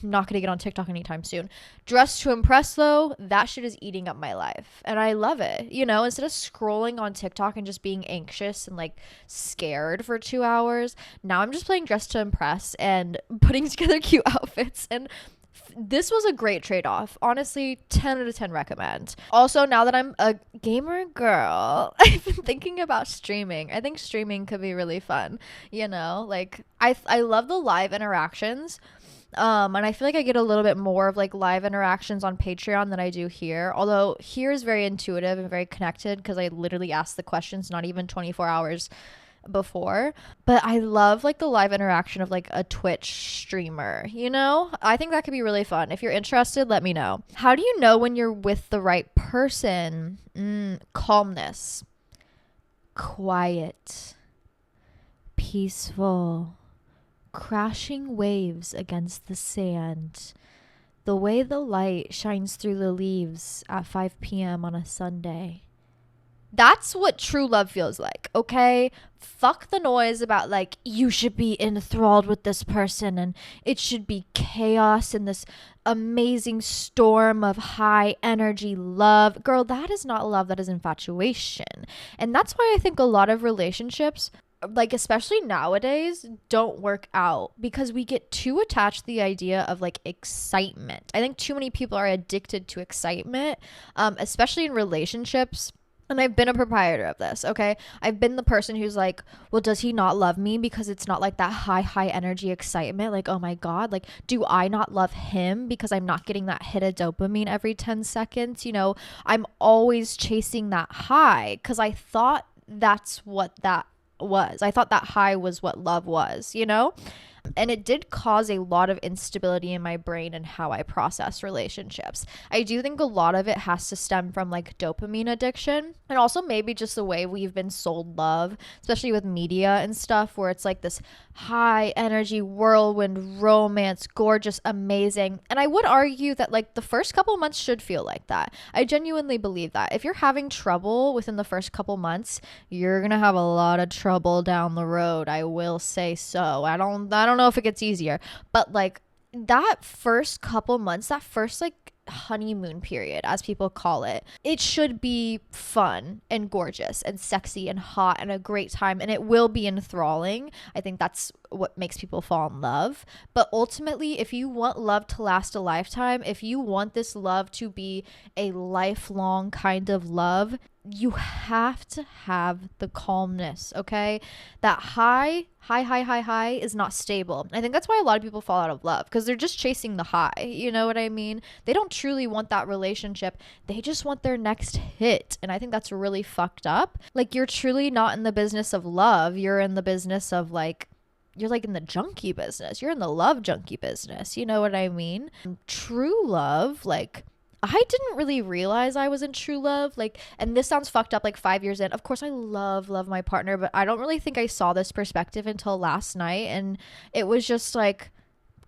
not gonna get on TikTok anytime soon. Dress to impress though, that shit is eating up my life. And I love it. Instead of scrolling on TikTok and just being anxious and like scared for 2 hours, now I'm just playing dress to impress and putting together cute outfits, and this was a great trade-off. Honestly, 10 out of 10 recommend. Also, now that I'm a gamer girl, I've been thinking about streaming. I think streaming could be really fun. Like I love the live interactions. And I feel like I get a little bit more of like live interactions on Patreon than I do here. Although here is very intuitive and very connected because I literally ask the questions not even 24 hours before. But I love like the live interaction of like a Twitch streamer. I think that could be really fun. If you're interested, let me know. How do you know when you're with the right person? Calmness, quiet, peaceful, crashing waves against the sand, the way the light shines through the leaves at 5 p.m. on a Sunday. That's what true love feels like, okay? Fuck the noise about like, you should be enthralled with this person and it should be chaos and this amazing storm of high energy love. Girl, that is not love, that is infatuation. And that's why I think a lot of relationships, like especially nowadays, don't work out because we get too attached to the idea of like excitement. I think too many people are addicted to excitement, especially in relationships. And I've been a proprietor of this, okay? I've been the person who's like, well, does he not love me? Because it's not like that high energy excitement. Like, oh my God, like, do I not love him because I'm not getting that hit of dopamine every 10 seconds? I'm always chasing that high because I thought that's what that was. I thought that high was what love was. And it did cause a lot of instability in my brain and how I process relationships. I do think a lot of it has to stem from like dopamine addiction, and also maybe just the way we've been sold love, especially with media and stuff, where it's like this high energy whirlwind romance, gorgeous, amazing. And I would argue that like the first couple months should feel like that. I genuinely believe that. If you're having trouble within the first couple months, you're going to have a lot of trouble down the road. I will say so. I don't know if it gets easier, but like that first couple months, that first like honeymoon period, as people call it, it should be fun and gorgeous and sexy and hot and a great time, and it will be enthralling. I think that's what makes people fall in love. But ultimately, if you want love to last a lifetime, if you want this love to be a lifelong kind of love, you have to have the calmness, okay? That high is not stable. I think that's why a lot of people fall out of love, because they're just chasing the high. You know what I mean? They don't truly want that relationship. They just want their next hit. And I think that's really fucked up. Like, you're truly not in the business of love. You're in the business of like, you're like in the junkie business. You're in the love junkie business. You know what I mean? True love, like, I didn't really realize I was in true love. Like, and this sounds fucked up, like 5 years in. Of course, I love my partner, but I don't really think I saw this perspective until last night. And it was just like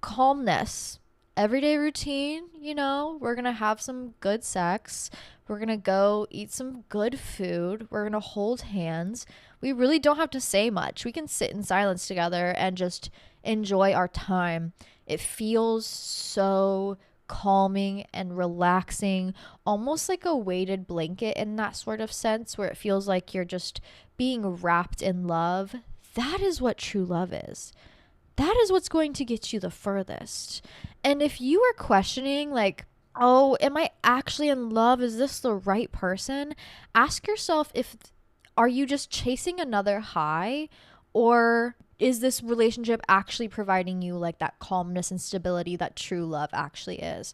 calmness, everyday routine. We're going to have some good sex. We're going to go eat some good food. We're going to hold hands. We really don't have to say much. We can sit in silence together and just enjoy our time. It feels so calming and relaxing, almost like a weighted blanket in that sort of sense, where it feels like you're just being wrapped in love. That is what true love is. That is what's going to get you the furthest. And if you are questioning, like, oh, am I actually in love? Is this the right person? Ask yourself, are you just chasing another high, or is this relationship actually providing you like that calmness and stability that true love actually is?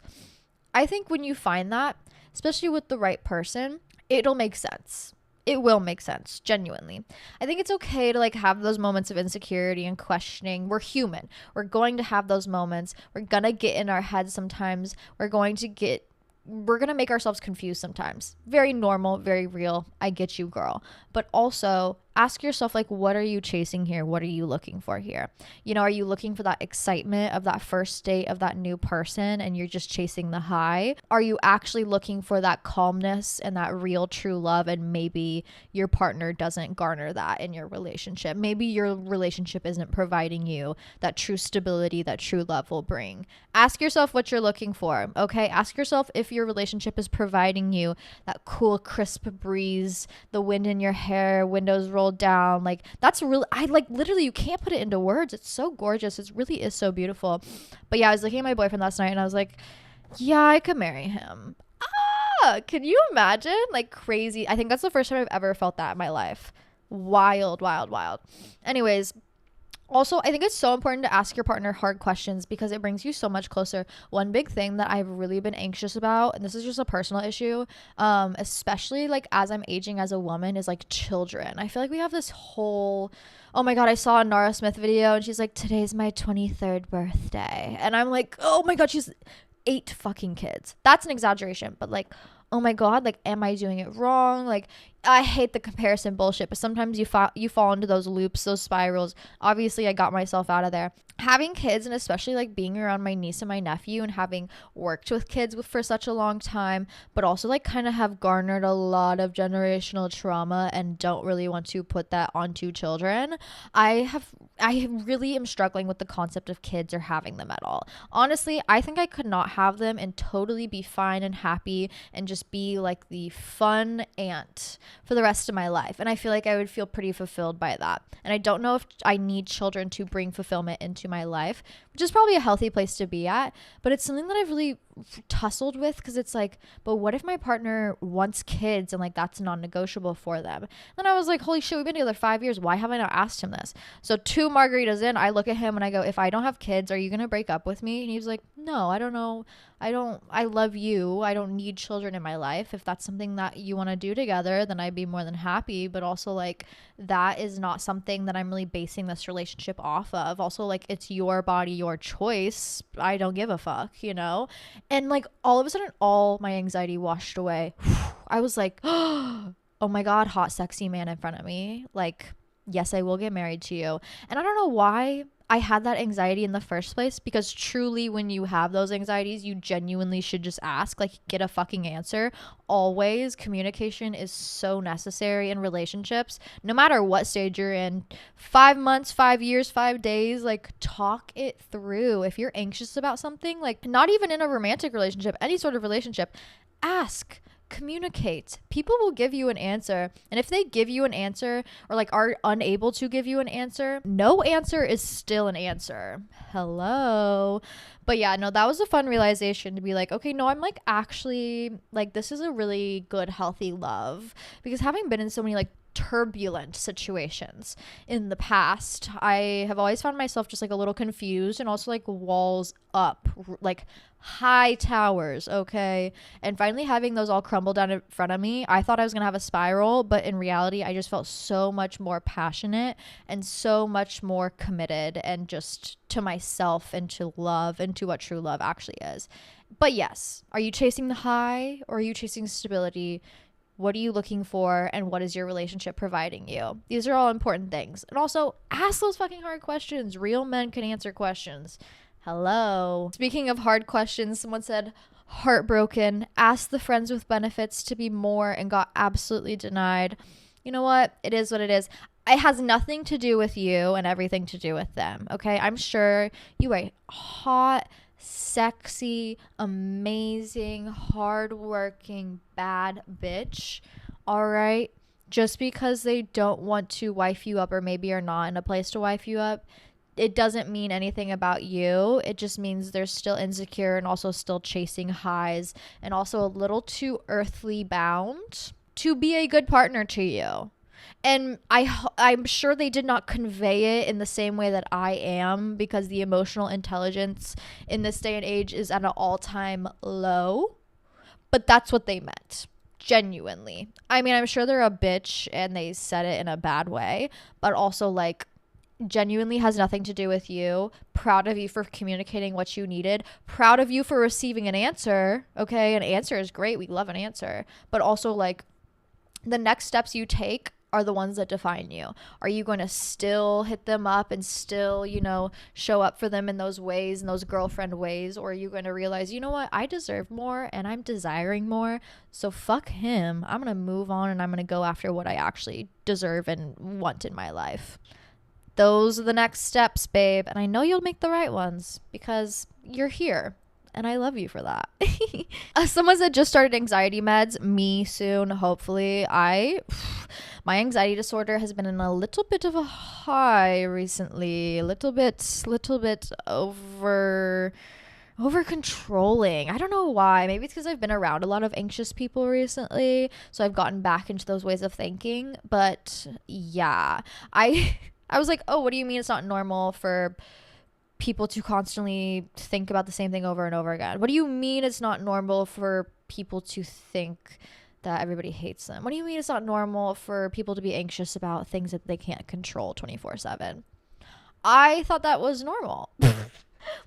I think when you find that, especially with the right person, it'll make sense. It will make sense, genuinely. I think it's okay to like have those moments of insecurity and questioning. We're human. We're going to have those moments. We're going to get in our heads sometimes. We're going to make ourselves confused sometimes. Very normal, very real. I get you, girl. But also ask yourself, like, what are you chasing here? What are you looking for here? You know, are you looking for that excitement of that first date of that new person and you're just chasing the high? Are you actually looking for that calmness and that real true love, and maybe your partner doesn't garner that in your relationship? Maybe your relationship isn't providing you that true stability that true love will bring. Ask yourself what you're looking for, okay? Ask yourself if your relationship is providing you that cool, crisp breeze, the wind in your hair, windows rolled down. Like, that's really, I like, literally, you can't put it into words. It's so gorgeous. It really is so beautiful. But yeah, I was looking at my boyfriend last night and I was like, yeah, I could marry him. Can you imagine? Like, crazy. I think that's the first time I've ever felt that in my life. Wild, wild, wild. Anyways, also, I think it's so important to ask your partner hard questions because it brings you so much closer. One big thing that I've really been anxious about, and this is just a personal issue, especially like as I'm aging as a woman, is like children. I feel like we have this whole, oh my God, I saw a Nara Smith video and she's like, today's my 23rd birthday. And I'm like, oh my God, she's 8 fucking kids. That's an exaggeration, but like, oh my God, like, am I doing it wrong? Like, I hate the comparison bullshit, but sometimes you fall into those loops, those spirals. Obviously, I got myself out of there. Having kids, and especially like being around my niece and my nephew and having worked with kids for such a long time, but also like kind of have garnered a lot of generational trauma and don't really want to put that onto children. I really am struggling with the concept of kids or having them at all. Honestly, I think I could not have them and totally be fine and happy and just be like the fun aunt for the rest of my life. And I feel like I would feel pretty fulfilled by that. And I don't know if I need children to bring fulfillment into my life, which is probably a healthy place to be at. But it's something that I've really tussled with because it's like, but what if my partner wants kids and like that's non-negotiable for them? Then I was like, holy shit, we've been together 5 years. Why have I not asked him this? So 2 margaritas in, I look at him and I go, if I don't have kids, are you going to break up with me? And he was like, no, I don't know. I love you. I don't need children in my life. If that's something that you want to do together, then I'd be more than happy. But also like that is not something that I'm really basing this relationship off of. Also, like, it's your body, your choice. I don't give a fuck, you know? And like all of a sudden, all my anxiety washed away. I was like, oh my God, hot, sexy man in front of me. Like, yes, I will get married to you. And I don't know why I had that anxiety in the first place, because truly when you have those anxieties, you genuinely should just ask, like, get a fucking answer. Always, communication is so necessary in relationships, no matter what stage you're in. 5 months, 5 years, 5 days, like, talk it through. If you're anxious about something, like, not even in a romantic relationship, any sort of relationship, ask. Communicate. People will give you an answer, and if they give you an answer or like are unable to give you an answer, no answer is still an answer. Hello. But yeah, no, that was a fun realization to be like, okay, no, I'm like actually like this is a really good healthy love, because having been in so many like turbulent situations in the past, I have always found myself just like a little confused and also like walls up, like high towers, okay? And finally having those all crumble down in front of me, I thought I was gonna have a spiral, but in reality I just felt so much more passionate and so much more committed and just to myself and to love and to what true love actually is. But yes, are you chasing the high or are you chasing stability? What are you looking for, and what is your relationship providing you? These are all important things. And also, ask those fucking hard questions. Real men can answer questions. Hello. Speaking of hard questions, someone said, heartbroken, asked the friends with benefits to be more and got absolutely denied. You know what? It is what it is. It has nothing to do with you and everything to do with them, okay? I'm sure you are hot, sexy, amazing, hardworking, bad bitch. All right. Just because they don't want to wife you up or maybe are not in a place to wife you up, it doesn't mean anything about you. It just means they're still insecure and also still chasing highs and also a little too earthly bound to be a good partner to you. And I'm sure they did not convey it in the same way that I am, because the emotional intelligence in this day and age is at an all-time low. But that's what they meant. Genuinely. I mean, I'm sure they're a bitch and they said it in a bad way, but also like genuinely has nothing to do with you. Proud of you for communicating what you needed. Proud of you for receiving an answer. Okay, an answer is great. We love an answer. But also like the next steps you take are the ones that define you. Are you going to still hit them up and still, show up for them in those ways, in those girlfriend ways? Or are you going to realize, you know what, I deserve more and I'm desiring more. So fuck him. I'm going to move on and I'm going to go after what I actually deserve and want in my life. Those are the next steps, babe. And I know you'll make the right ones because you're here. And I love you for that. Someone said just started anxiety meds. Me soon, hopefully. My anxiety disorder has been in a little bit of a high recently. A little bit over controlling. I don't know why. Maybe it's because I've been around a lot of anxious people recently. So I've gotten back into those ways of thinking. But yeah, I was like, oh, what do you mean it's not normal for people to constantly think about the same thing over and over again? What do you mean it's not normal for people to think that everybody hates them? What do you mean it's not normal for people to be anxious about things that they can't control 24/7? I thought that was normal.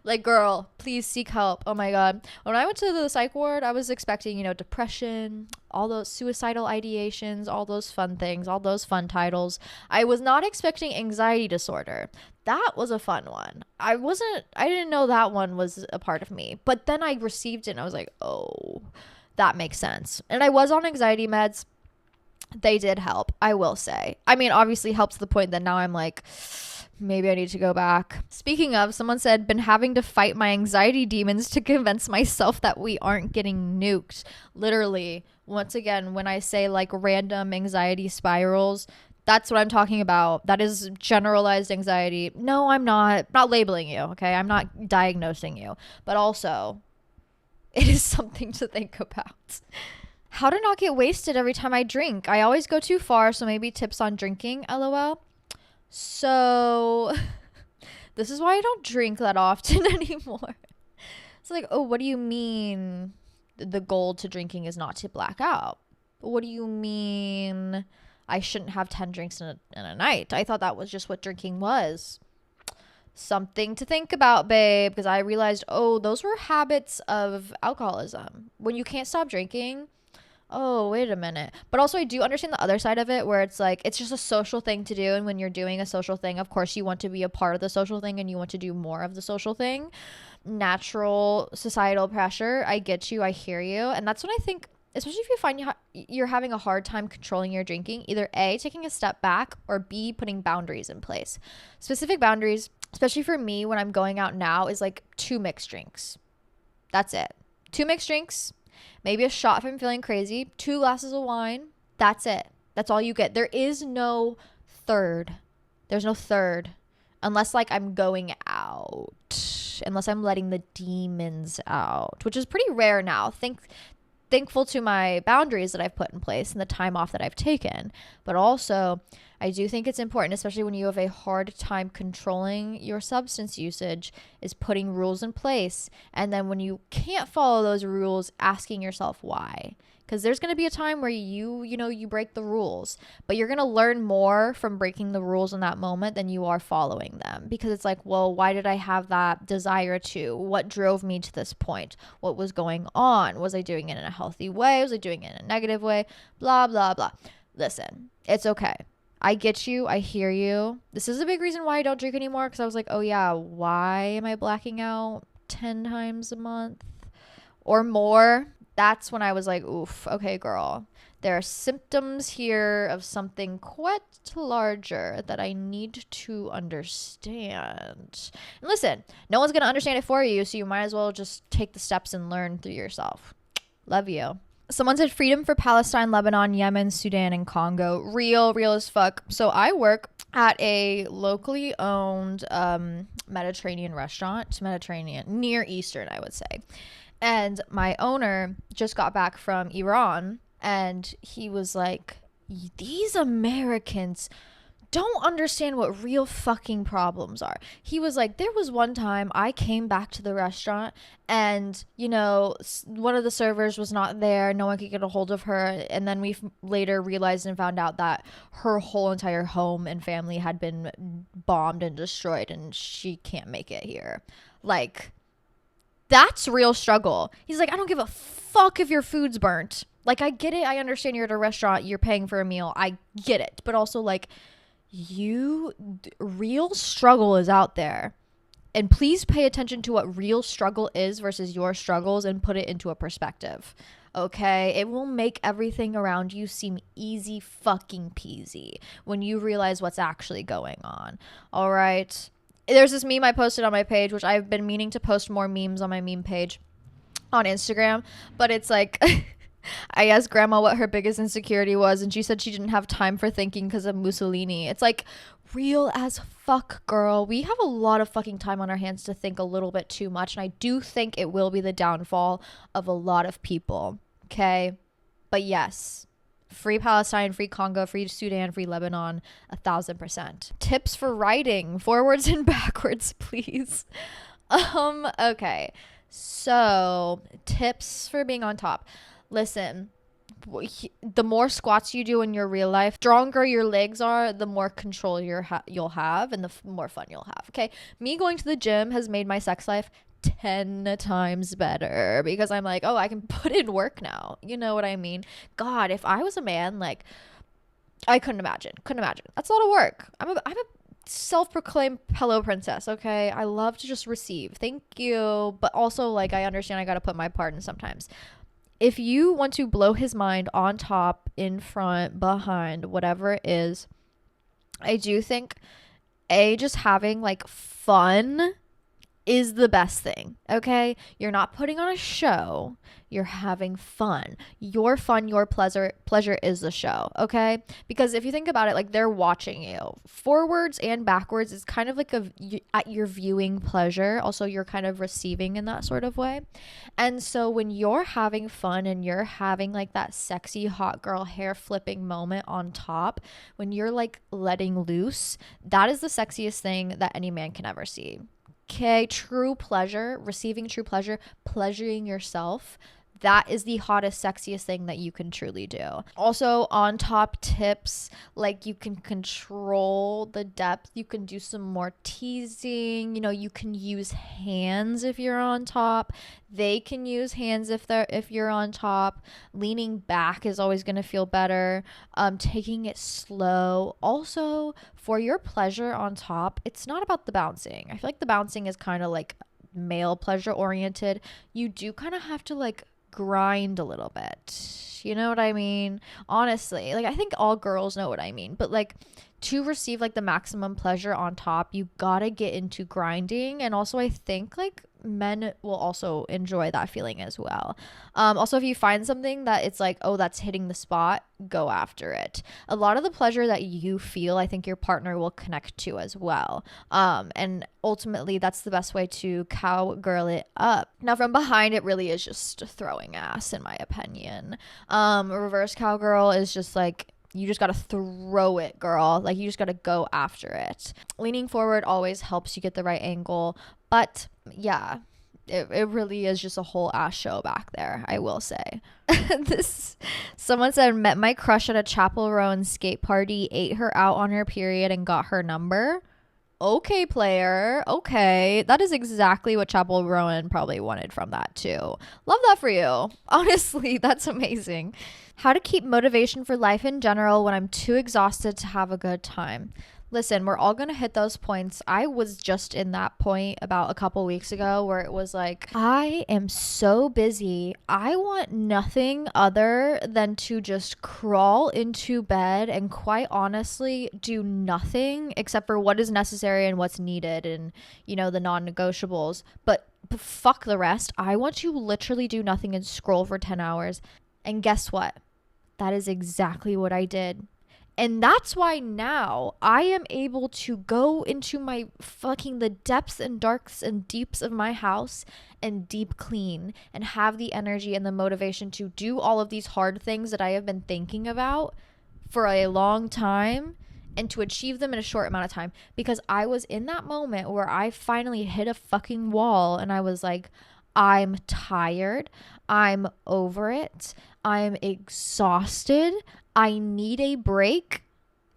Like, girl, please seek help. Oh my God. When I went to the psych ward, I was expecting, depression, all those suicidal ideations, all those fun things, all those fun titles. I was not expecting anxiety disorder. That was a fun one. I didn't know that one was a part of me. But then I received it and I was like, oh, that makes sense. And I was on anxiety meds. They did help, I will say. I mean, obviously helped to the point that now I'm like, maybe I need to go back. Speaking of, someone said, been having to fight my anxiety demons to convince myself that we aren't getting nuked. Literally, once again, when I say like random anxiety spirals, that's what I'm talking about. That is generalized anxiety. No, I'm not labeling you, okay? I'm not diagnosing you. But also, it is something to think about. How to not get wasted every time I drink. I always go too far, so maybe tips on drinking, LOL. So this is why I don't drink that often anymore. It's like, oh, what do you mean the goal to drinking is not to black out? What do you mean I shouldn't have 10 drinks in a night? I thought that was just what drinking was. Something to think about, babe, because I realized, oh, those were habits of alcoholism. When you can't stop drinking, oh, wait a minute. But also I do understand the other side of it, where it's like, it's just a social thing to do. And when you're doing a social thing, of course you want to be a part of the social thing and you want to do more of the social thing. Natural societal pressure. I get you. I hear you. And that's when I think, especially if you find you're having a hard time controlling your drinking, either A, taking a step back, or B, putting boundaries in place. Specific boundaries, especially for me when I'm going out now, is like 2 mixed drinks. That's it. 2 mixed drinks. Maybe a shot if I'm feeling crazy. 2 glasses of wine. That's it. That's all you get. There is no third. There's no third. Unless like I'm going out. Unless I'm letting the demons out. Which is pretty rare now. Thankful to my boundaries that I've put in place and the time off that I've taken. But also, I do think it's important, especially when you have a hard time controlling your substance usage, is putting rules in place. And then when you can't follow those rules, asking yourself why. Because there's going to be a time where you break the rules, but you're going to learn more from breaking the rules in that moment than you are following them. Because it's like, well, why did I have that desire to? What drove me to this point? What was going on? Was I doing it in a healthy way? Was I doing it in a negative way? Blah, blah, blah. Listen, it's okay. I get you. I hear you. This is a big reason why I don't drink anymore, because I was like, oh yeah, why am I blacking out 10 times a month or more? That's when I was like, oof, okay, girl. There are symptoms here of something quite larger that I need to understand. And listen, no one's going to understand it for you, so you might as well just take the steps and learn through yourself. Love you. Someone said freedom for Palestine, Lebanon, Yemen, Sudan, and Congo. Real as fuck. So I work at a locally owned Mediterranean restaurant. Near Eastern, I would say. And my owner just got back from Iran, and he was like, these Americans don't understand what real fucking problems are. He was like, there was one time I came back to the restaurant and, one of the servers was not there. No one could get a hold of her. And then we later realized and found out that her whole entire home and family had been bombed and destroyed and she can't make it here. Like, that's real struggle. He's like, I don't give a fuck if your food's burnt. Like, I get it. I understand you're at a restaurant. You're paying for a meal. I get it. But also, like, real struggle is out there, and please pay attention to what real struggle is versus your struggles and put it into a perspective. Okay, it will make everything around you seem easy fucking peasy when you realize what's actually going on. All right, there's this meme I posted on my page, which I've been meaning to post more memes on my meme page on Instagram, but it's like I asked grandma what her biggest insecurity was, and she said she didn't have time for thinking because of Mussolini. It's like, real as fuck, girl. We have a lot of fucking time on our hands to think a little bit too much, and I do think it will be the downfall of a lot of people. Okay? But yes, free Palestine, free Congo, free Sudan, free Lebanon, 1,000%. Tips for writing, forwards and backwards, please. Okay. So, tips for being on top. Listen, the more squats you do in your real life, stronger your legs are, the more control you'll have and the more fun you'll have. Okay, me going to the gym has made my sex life 10 times better because I'm like, oh, I can put in work now. You know what I mean? God, if I was a man, like, I couldn't imagine. That's a lot of work. I'm a self-proclaimed pillow princess. Okay, I love to just receive. Thank you, but also, like, I understand I gotta put my part in sometimes. If you want to blow his mind on top, in front, behind, whatever it is, I do think just having like fun is the best thing. Okay, you're not putting on a show, you're having fun. Your fun, your pleasure is the show. Okay, because if you think about it, like, they're watching you forwards and backwards. Is kind of like at your viewing pleasure, also you're kind of receiving in that sort of way. And so when you're having fun and you're having like that sexy hot girl hair flipping moment on top, when you're like letting loose, that is the sexiest thing that any man can ever see. Okay, true pleasure, receiving true pleasure, pleasuring yourself. That is the hottest, sexiest thing that you can truly do. Also, on top tips, like, you can control the depth. You can do some more teasing. You can use hands if you're on top. They can use hands if you're on top. Leaning back is always going to feel better. Taking it slow. Also, for your pleasure on top, it's not about the bouncing. I feel like the bouncing is kind of like male pleasure oriented. You do kind of have to like grind a little bit. You know what I mean? Honestly, like, I think all girls know what I mean, but like, to receive like the maximum pleasure on top, you gotta get into grinding. And also, I think like men will also enjoy that feeling as well. Also, if you find something that it's like, oh, that's hitting the spot, go after it. A lot of the pleasure that you feel, I think your partner will connect to as well. And ultimately, that's the best way to cowgirl it up. Now, from behind, it really is just throwing ass, in my opinion. Reverse cowgirl is just like, you just gotta throw it, girl. Like, you just gotta go after it. Leaning forward always helps you get the right angle. But yeah, it really is just a whole ass show back there, I will say. Someone said, met my crush at a Chapel Roan skate party, ate her out on her period, and got her number. Okay, player. Okay. That is exactly what Chapel Rowan probably wanted from that too. Love that for you. Honestly, that's amazing. How to keep motivation for life in general when I'm too exhausted to have a good time. Listen, we're all going to hit those points. I was just in that point about a couple weeks ago where it was like, I am so busy. I want nothing other than to just crawl into bed and, quite honestly, do nothing except for what is necessary and what's needed and, the non-negotiables. But fuck the rest. I want to literally do nothing and scroll for 10 hours. And guess what? That is exactly what I did. And that's why now I am able to go into the depths and darks and deeps of my house and deep clean and have the energy and the motivation to do all of these hard things that I have been thinking about for a long time and to achieve them in a short amount of time, because I was in that moment where I finally hit a fucking wall and I was like, I'm tired. I'm over it. I'm exhausted. I need a break.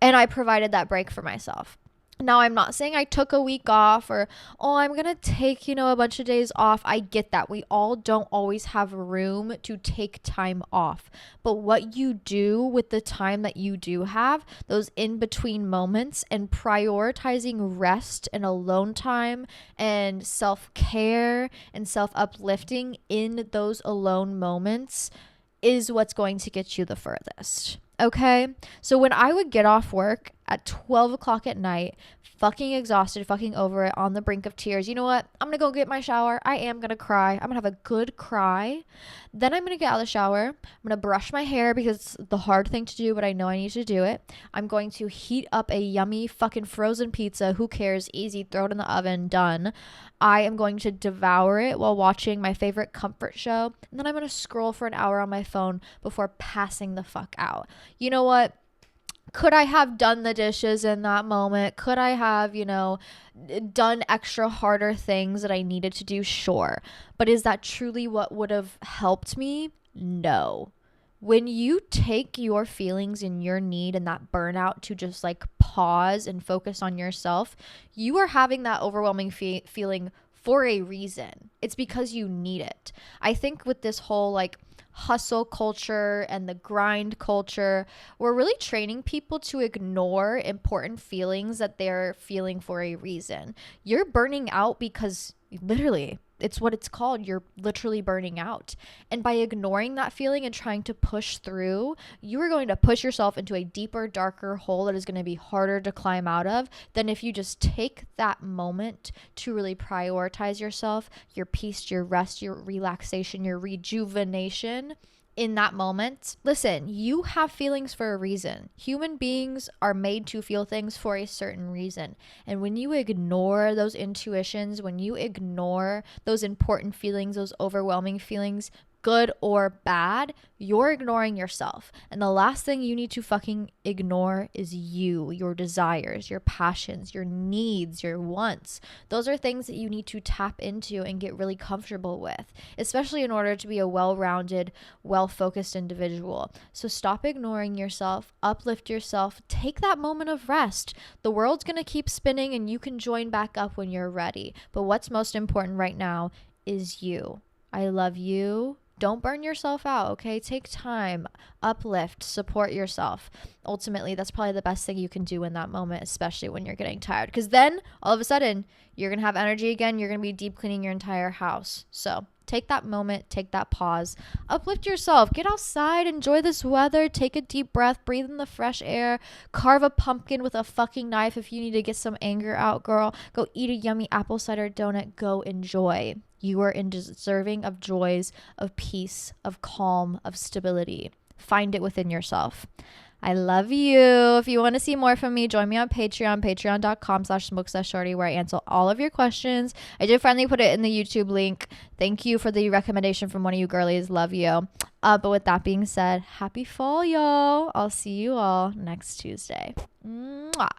And I provided that break for myself. Now, I'm not saying I took a week off or, oh, I'm going to take, a bunch of days off. I get that. We all don't always have room to take time off. But what you do with the time that you do have, those in between moments, and prioritizing rest and alone time and self-care and self-uplifting in those alone moments is what's going to get you the furthest. Okay? So when I would get off work at 12 o'clock at night, fucking exhausted, fucking over it, on the brink of tears, you know what? I'm gonna go get my shower. I am gonna cry. I'm gonna have a good cry. Then I'm gonna get out of the shower. I'm gonna brush my hair because it's the hard thing to do, but I know I need to do it. I'm going to heat up a yummy fucking frozen pizza. Who cares? Easy. Throw it in the oven. Done. I am going to devour it while watching my favorite comfort show. And then I'm going to scroll for an hour on my phone before passing the fuck out. You know what? Could I have done the dishes in that moment? Could I have, done extra harder things that I needed to do? Sure. But is that truly what would have helped me? No. When you take your feelings and your need and that burnout to just like pause and focus on yourself, you are having that overwhelming feeling for a reason. It's because you need it. I think with this whole like hustle culture and the grind culture, we're really training people to ignore important feelings that they're feeling for a reason. You're burning out because literally, it's what it's called. You're literally burning out. And by ignoring that feeling and trying to push through, you are going to push yourself into a deeper, darker hole that is going to be harder to climb out of than if you just take that moment to really prioritize yourself, your peace, your rest, your relaxation, your rejuvenation in that moment. Listen, you have feelings for a reason. Human beings are made to feel things for a certain reason. And when you ignore those intuitions, when you ignore those important feelings, those overwhelming feelings, good or bad, you're ignoring yourself. And the last thing you need to fucking ignore is you, your desires, your passions, your needs, your wants. Those are things that you need to tap into and get really comfortable with, especially in order to be a well-rounded, well-focused individual. So stop ignoring yourself, uplift yourself, take that moment of rest. The world's gonna keep spinning and you can join back up when you're ready. But what's most important right now is you. I love you. Don't burn yourself out, okay? Take time, uplift, support yourself. Ultimately, that's probably the best thing you can do in that moment, especially when you're getting tired. Because then, all of a sudden, you're going to have energy again. You're going to be deep cleaning your entire house. So take that moment, take that pause, uplift yourself, get outside, enjoy this weather, take a deep breath, breathe in the fresh air, carve a pumpkin with a fucking knife if you need to get some anger out, girl. Go eat a yummy apple cider donut. Go enjoy. You are deserving of joys, of peace, of calm, of stability. Find it within yourself. I love you. If you want to see more from me, join me on Patreon, patreon.com/smoke-shorty, where I answer all of your questions. I did finally put it in the YouTube link. Thank you for the recommendation from one of you girlies. Love you. But with that being said, happy fall, y'all. I'll see you all next Tuesday. Mwah.